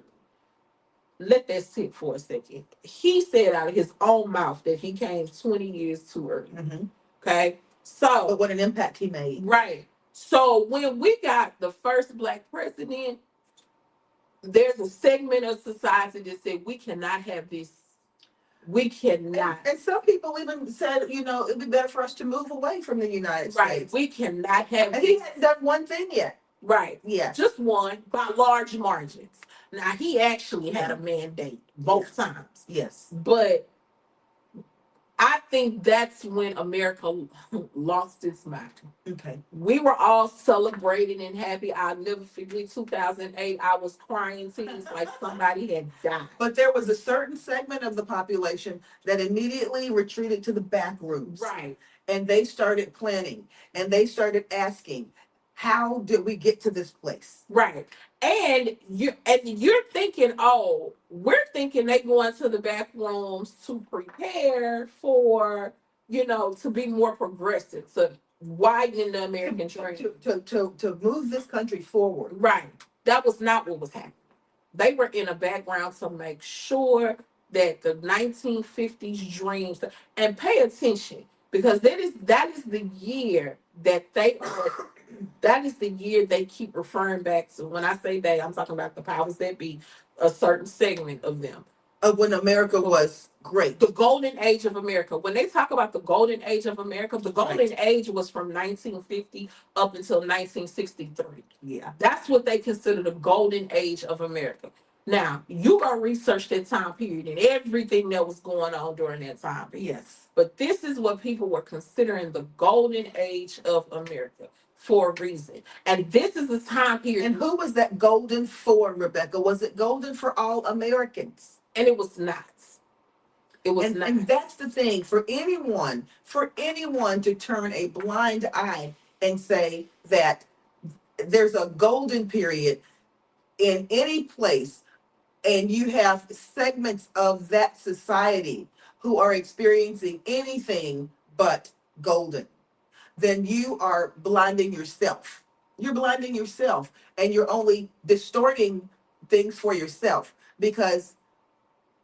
Let that sit for a second. He said out of his own mouth that he came 20 years too early. Mm-hmm. Okay. So, but what an impact he made. Right. So when we got the first Black president, there's a segment of society that said we cannot have this. We cannot. And some people even said, you know, it'd be better for us to move away from the United Right. States. We cannot have And he this. hadn't done one thing yet. Right. Yes. Just one by large margins. Now he actually had a mandate both times. Yes. But I think that's when America lost its mind. Okay. We were all celebrating and happy. I'll never forget 2008. I was crying tears like somebody had died. But there was a certain segment of the population that immediately retreated to the back rooms. Right. And they started planning and they started asking, how did we get to this place? Right. And you're thinking, oh, we're thinking they go into the back rooms to prepare for, to be more progressive, to widen the American dream. To move this country forward. Right. That was not what was happening. They were in a background to make sure that the 1950s dreams, and pay attention, because that is the year that that is the year they keep referring back to. When I say they, I'm talking about the powers that be, a certain segment of them. Of when America was great. The golden age of America. When they talk about the golden age of America, the golden age was from 1950 up until 1963. Yeah. That's what they consider the golden age of America. Now, you go research that time period and everything that was going on during that time period. Yes. But this is what people were considering the golden age of America for a reason. And this is the time period. And who was that golden for, Rebecca? Was it golden for all Americans? And it was not. It was not. And that's the thing, for anyone to turn a blind eye and say that there's a golden period in any place, and you have segments of that society who are experiencing anything but golden, then you are blinding yourself. You're blinding yourself, and you're only distorting things for yourself, because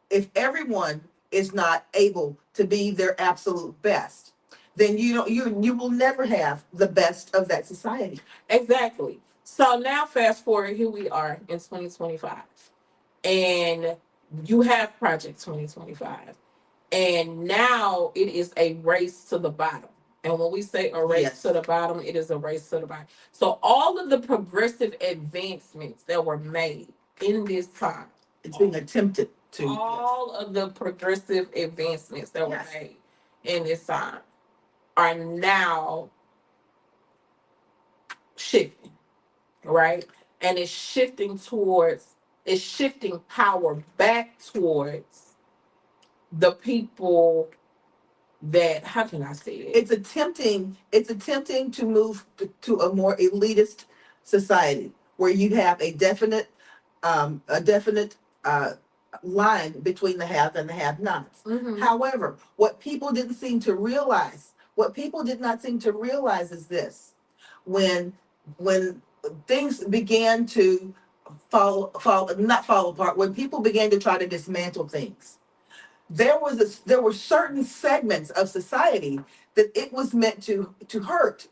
if everyone is not able to be their absolute best, then you will never have the best of that society. Exactly. So now fast forward, here we are in 2025. And you have Project 2025. And now it is a race to the bottom. And when we say a race to the bottom, it is a race to the bottom. So all of the progressive advancements that were made in this time, it's being attempted to. All of the progressive advancements that were made in this time are now shifting, right? And it's shifting power back towards the people that, how can I say it? It's attempting to move to a more elitist society where you have a definite line between the have and the have-nots. Mhm. However, what people did not seem to realize is this: when things began to not fall apart, when people began to try to dismantle things, there were certain segments of society that it was meant to hurt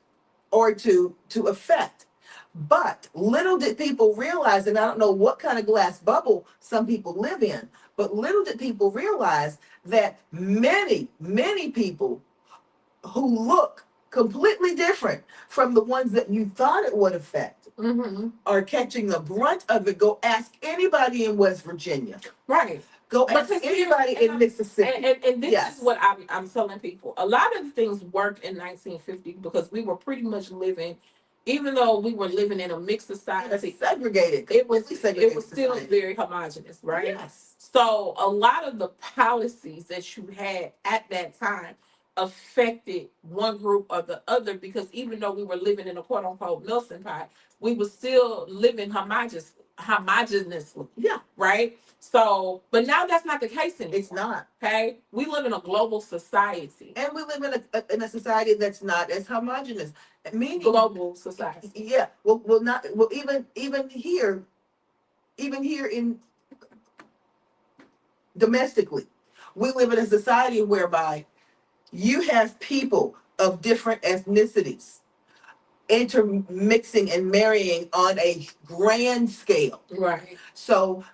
or to affect. But little did people realize, and I don't know what kind of glass bubble some people live in, but little did people realize that many, many people who look completely different from the ones that you thought it would affect are catching the brunt of it. Go ask anybody in West Virginia. Right. Go ask anybody in Mississippi. And this is what I'm telling people. A lot of things worked in 1950 because we were pretty much living, even though we were living in a mixed society, segregated. It was still very homogenous, right? Yes. So a lot of the policies that you had at that time affected one group or the other, because even though we were living in a quote unquote melting pot, we were still living homogeneously. Yeah. Right? So, but now that's not the case anymore. It's not. Okay? We live in a global society. And we live in a society that's not as homogenous. Meaning global society. Yeah. Well even here in domestically, we live in a society whereby you have people of different ethnicities intermixing and marrying on a grand scale. Right. So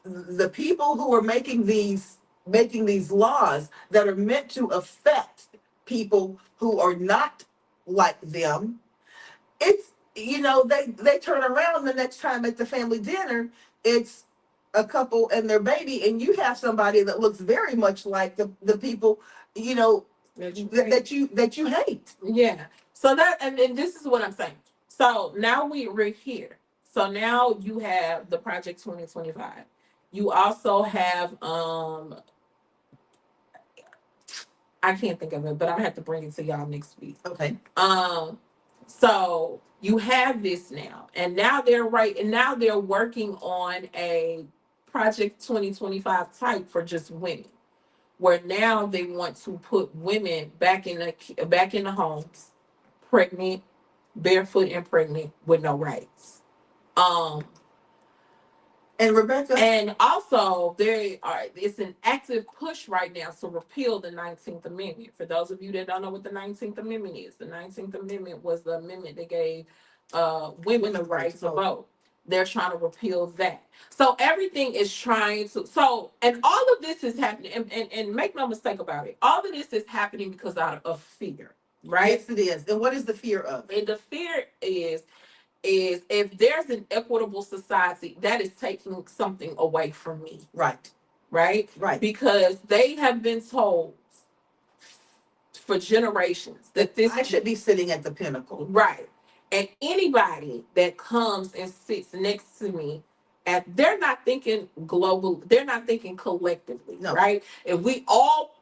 the people who are making these laws that are meant to affect people who are not like them, it's, they turn around the next time at the family dinner, it's a couple and their baby, and you have somebody that looks very much like the people, you know That you that you hate. Yeah. So that, and this is what I'm saying. So now we're here. So now you have the Project 2025. You also have I can't think of it, but I'm gonna have to bring it to y'all next week. Okay. So you have this now, and now they're working on a Project 2025 type for just women, where now they want to put women back in the homes, pregnant, barefoot and pregnant with no rights. And Rebecca, And also it's an active push right now to repeal the 19th Amendment. For those of you that don't know what the 19th Amendment is, the 19th Amendment was the amendment that gave women the right to vote. They're trying to repeal that. So everything is trying to, and all of this is happening, and make no mistake about it, all of this is happening because out of fear, right? yes, it is. And what is the fear of? And the fear is if there's an equitable society, that is taking something away from me. Right. Right? Right. Because they have been told for generations that this I should be sitting at the pinnacle. Right. And anybody that comes and sits next to me, they're not thinking global, they're not thinking collectively, No. right? If we all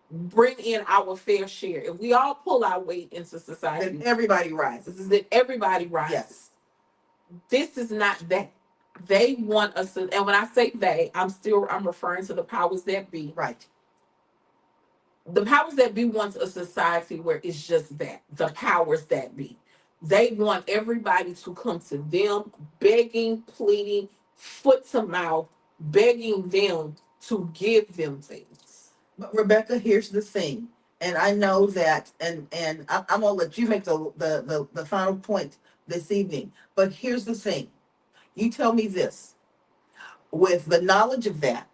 bring in our fair share, if we all pull our weight into society, Then everybody rises. then everybody rises. Yes. This is not that. They want us to, and when I say they, I'm referring to the powers that be. Right. The powers that be wants a society where it's just that, the powers that be. They want everybody to come to them, begging, pleading, foot to mouth, begging them to give them things. But Rebecca, here's the thing, and I know that, and I'm gonna let you make the final point this evening. But here's the thing: you tell me this, with the knowledge of that,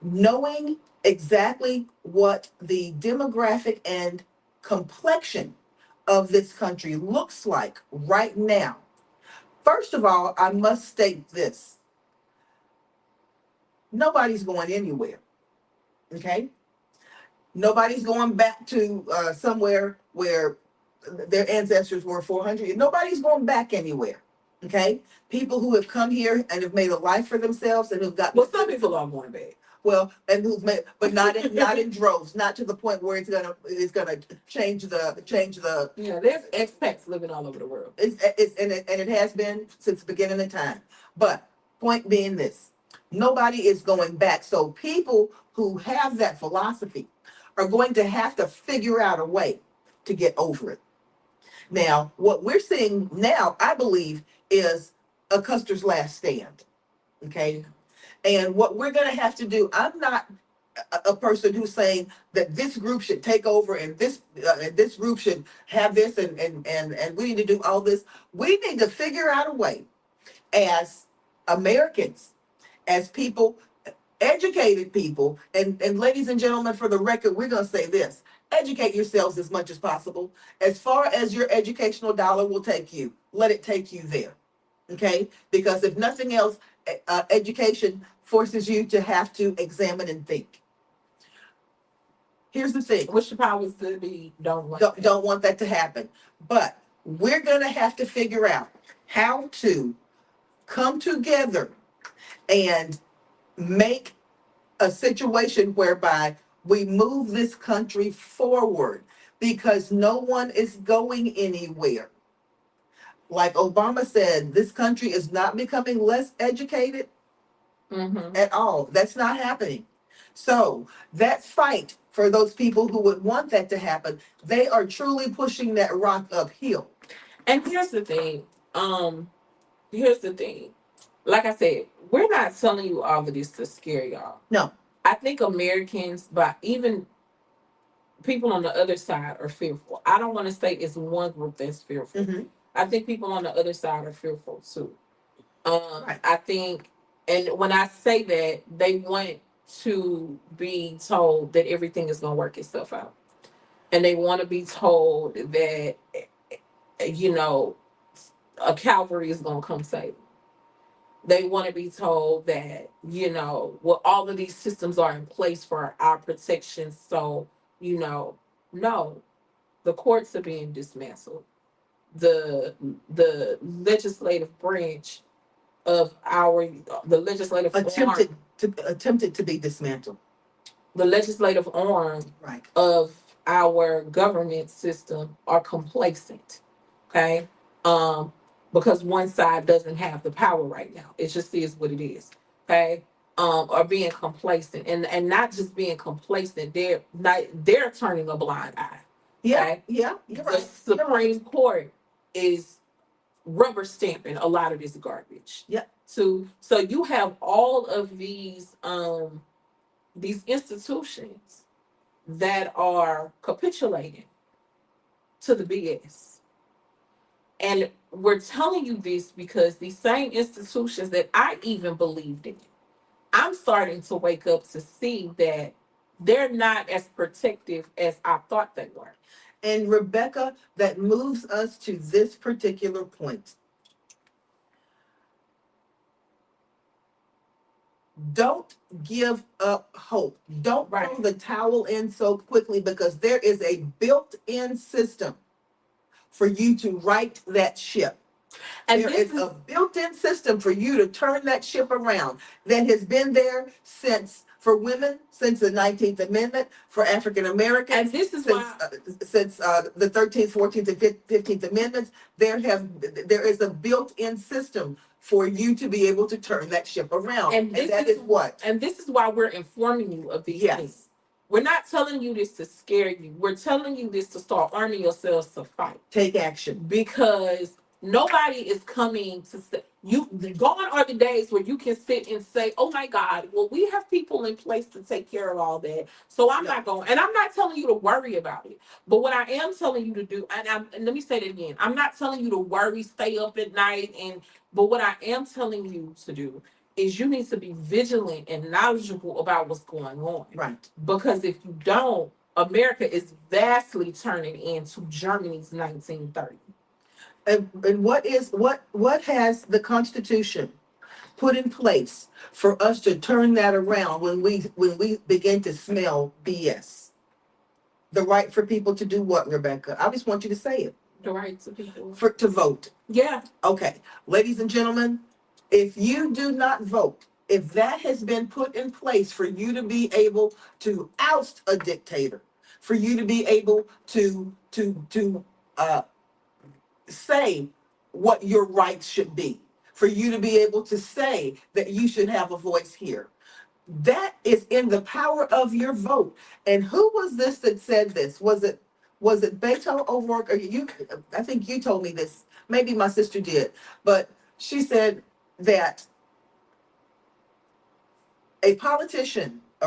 knowing exactly what the demographic and complexion of this country looks like right now. First of all, I must state this: nobody's going anywhere. Okay? Nobody's going back to somewhere where their ancestors were 400. Nobody's going back anywhere. Okay? People who have come here and have made a life for themselves and who've got, Well, some people are going back. well, and who've made, but not in droves, not to the point where it's gonna change the. Yeah, there's expats living all over the world. It has been since the beginning of time. But point being this: nobody is going back. So people who have that philosophy are going to have to figure out a way to get over it. Now, what we're seeing now, I believe, is a Custer's last stand. Okay. And what we're going to have to do, I'm not a person who's saying that this group should take over and this group should have this and we need to do all this. We need to figure out a way as Americans, as people, educated people, and ladies and gentlemen, for the record, we're going to say this: educate yourselves as much as possible. As far as your educational dollar will take you, let it take you there. Okay? Because if nothing else, education forces you to have to examine and think. Here's the thing: Which the powers that be don't want. Don't want that to happen. But we're going to have to figure out how to come together and make a situation whereby we move this country forward, because no one is going anywhere. Like Obama said, this country is not becoming less educated at all. That's not happening. So that fight for those people who would want that to happen, they are truly pushing that rock uphill. And here's the thing. Here's the thing. Like I said, we're not telling you all of this to scare y'all. No. I think Americans, but even people on the other side are fearful. I don't want to say it's one group that's fearful. Mhm. I think people on the other side are fearful too. Right. I think, and when I say that, they want to be told that everything is going to work itself out, and they want to be told that, you know, a Calvary is going to come save them. They want to be told that, you know, well, all of these systems are in place for our protection. So, you know, no, the courts are being dismantled. The the legislative branch of our the legislative arm, Attempted to be dismantled. the legislative arm Right. of our government system are complacent. Okay. Because one side doesn't have the power right now. It just is what it is. Okay. Are being complacent, and not just being complacent, they're turning a blind eye. Yeah. Okay. Yeah. You're The right. You're right. Supreme Court is rubber stamping a lot of this garbage. Yeah. So you have all of these institutions that are capitulating to the BS. And we're telling you this because these same institutions that I even believed in, I'm starting to wake up to see that they're not as protective as I thought they were. And Rebecca, that moves us to this particular point. Don't give up hope. Don't Right. throw the towel in so quickly, because there is a built-in system for you to right that ship. And There this is is a built-in system for you to turn that ship around that has been there since, for women, since the 19th Amendment, for African Americans, and this is since why the 13th, 14th, and 15th Amendments. There is a built-in system for you to be able to turn that ship around, and and that is what. and this is why we're informing you of these Yes. things. We're not telling you this to scare you. We're telling you this to start arming yourselves to fight. Take action. Because nobody is coming to say you. Gone are the days where you can sit and say, "Oh my God, well, we have people in place to take care of all that." So I'm No. not going, and I'm not telling you to worry about it. But what I am telling you to do, and let me say it again, I'm not telling you to worry, stay up at night, but what I am telling you to do is you need to be vigilant and knowledgeable about what's going on. Right. Because if you don't, America is vastly turning into Germany's 1930. And what has the Constitution put in place for us to turn that around when we begin to smell BS? The right for people to do what, Rebecca? I just want you to say it. The rights of people. To vote. Yeah. Okay, ladies and gentlemen, if you do not vote, if that has been put in place for you to be able to oust a dictator, for you to be able to say what your rights should be, for you to be able to say that you should have a voice here, that is in the power of your vote. And who was this that said this? Was it Beto O'Rourke, or you? I think you told me this. Maybe my sister did, but she said that a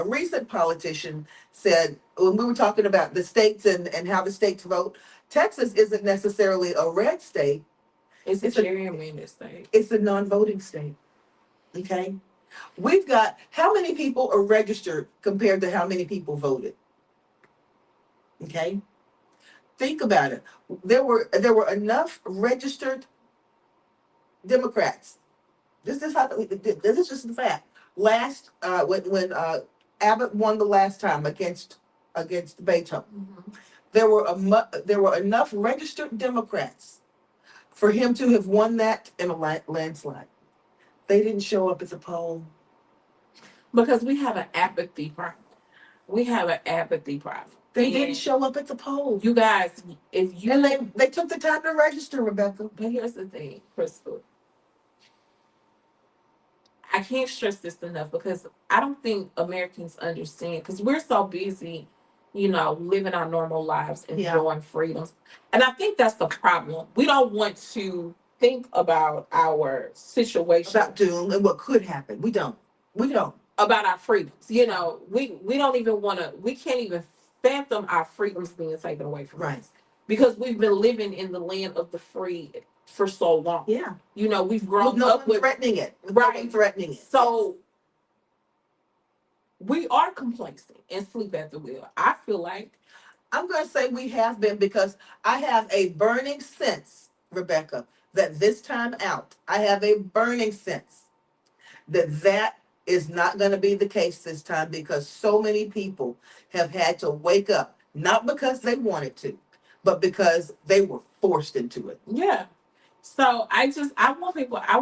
recent politician said, when we were talking about the states and how the states vote, Texas isn't necessarily a red state. It's a gerrymandered state. It's a non-voting state. Okay. We've got, how many people are registered compared to how many people voted? Okay. Think about it. There were enough registered Democrats. This is just the fact. Last when Abbott won the last time against Beto, Mhm. there were enough registered Democrats for him to have won that in a landslide. They didn't show up at the poll. Because we have an apathy problem. We have an apathy problem. They didn't show up at the poll. You guys, if you And they took the time to register, Rebecca. but here's the thing, Crystal. I can't stress this enough because I don't think Americans understand because we're so busy, living our normal lives, Yeah. enjoying freedoms. And I think that's the problem. We don't want to think about our situation, About doom and what could happen. We don't. about our freedoms. We don't even want to, we can't even fathom our freedoms being taken away from Right. us because we've been living in the land of the free for so long. Yeah. You know, we've With grown no up one with threatening it. With no right. one threatening it. So we are complacent and sleep at the wheel. I feel like I'm going to say we have been, because I have a burning sense, Rebecca, that this time out, I have a burning sense that that is not going to be the case this time, because so many people have had to wake up, not because they wanted to, but because they were forced into it. yeah. So I want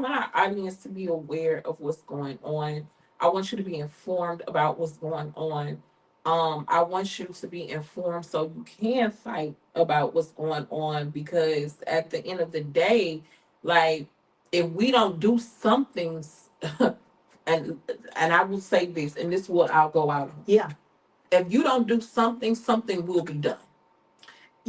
our audience to be aware of what's going on. I want you to be informed about what's going on. I want you to be informed so you can fight about what's going on, because at the end of the day, like, if we don't do some things, and I will say this, and this is what I'll go out on. Yeah. If you don't do something, something will be done.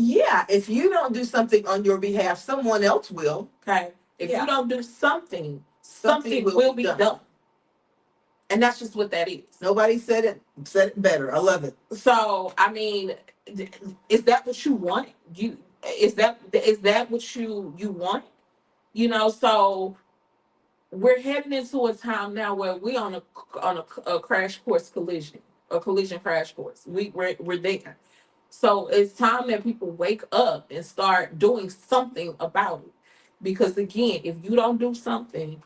Yeah. If you don't do something on your behalf, someone else will. Okay. If Yeah. you don't do something, something will be done. And that's just what that is. Nobody said it better. I love it. So, I mean, is that what you want? Is that what you want? You know, so we're heading into a time now where we're on a crash course collision, a collision crash course. We're there. So it's time that people wake up and start doing something about it. Because again, if you don't do something,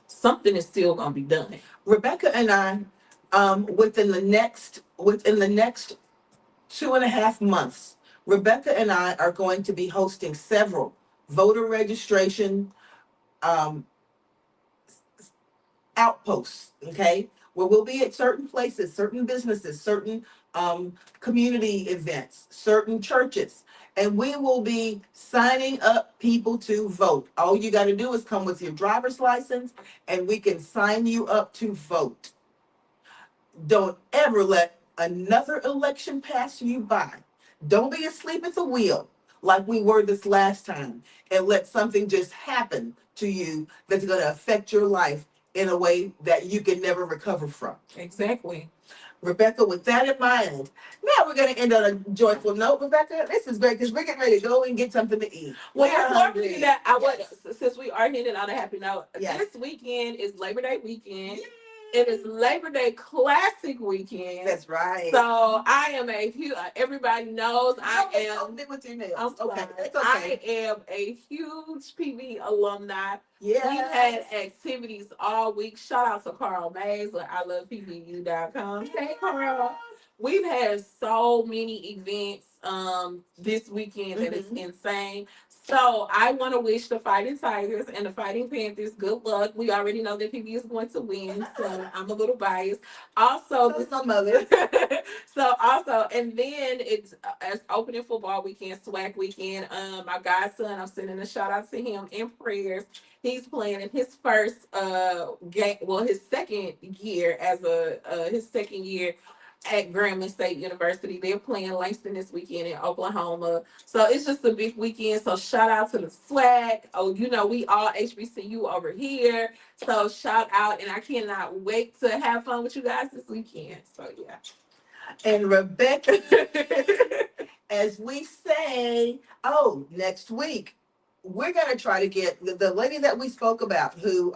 something is still gonna be done. Rebecca and I, within the next 2.5 months, Rebecca and I are going to be hosting several voter registration um, outposts, okay? Where we'll be at certain places, certain businesses, certain community events, certain churches, and we will be signing up people to vote. All you got to do is come with your driver's license, and we can sign you up to vote. Don't ever let another election pass you by. Don't be asleep at the wheel like we were this last time, and let something just happen to you that's going to affect your life in a way that you can never recover from. Exactly. Rebecca, with that in mind, now we're going to end on a joyful note. Rebecca, this is great because we're getting ready to go and get something to eat. Well, We're before we hungry. do that, Yes. since we are ending on a happy note, Yes. this weekend is Labor Day weekend. Yay. It is Labor Day Classic weekend. That's right. So I am a huge. Everybody knows I am. Open it with your nails. I'm Okay, sorry. it's okay. I am a huge PV alumni. Yeah. We've had activities all week. Shout out to Carl Mays with ilovepvu.com. Hey, Carl. We've had so many events this weekend that is insane. So I want to wish the Fighting Tigers and the Fighting Panthers good luck. We already know that PV is going to win, so I'm a little biased. Also, So is my mother. so also, and then it's as opening football weekend, SWAC weekend. My godson, I'm sending a shout out to him in prayers. He's playing in his first game, well, his second year as his second year at Grambling State University. They're playing Langston this weekend in Oklahoma. So it's just a big weekend. So shout out to the SWAC. Oh, you know, we all HBCU over here. So shout out, and I cannot wait to have fun with you guys this weekend. So yeah. And Rebecca, as we say, next week, we're gonna try to get the lady that we spoke about, who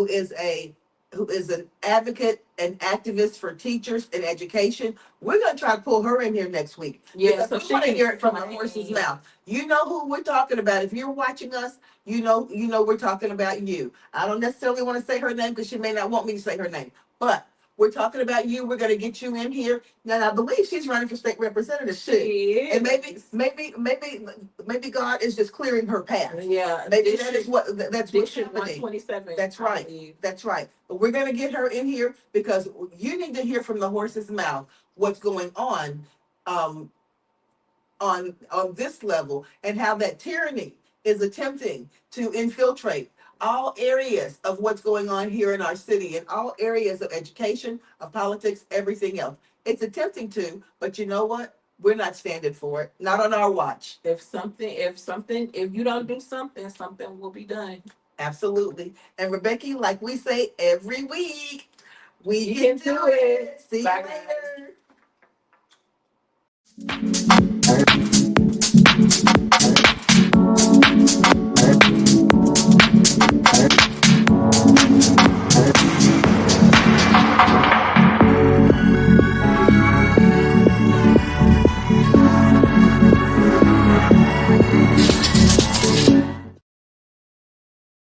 is an advocate and activist for teachers and education. We're gonna try to pull her in here next week. Yeah, Because so we she want to can hear it from the explain. horse's mouth. You know who we're talking about. If you're watching us, you know we're talking about you. I don't necessarily want to say her name because she may not want me to say her name, but we're talking about you. We're going to get you in here. Now, I believe she's running for state representative too. She And is. maybe God is just clearing her path. Yeah. Maybe that is that's what's District happening. 127. That's I right. believe. That's right. But we're going to get her in here because you need to hear from the horse's mouth what's going um, on this level, and how that tyranny is attempting to infiltrate all areas of what's going on here in our city, in all areas of education, of politics, everything else. It's attempting to, but you know what? We're not standing for it. Not on our watch. If you don't do something, something will be done. Absolutely. And Rebecca, like we say every week, we You can can do do it. it. See you Bye, guys. later.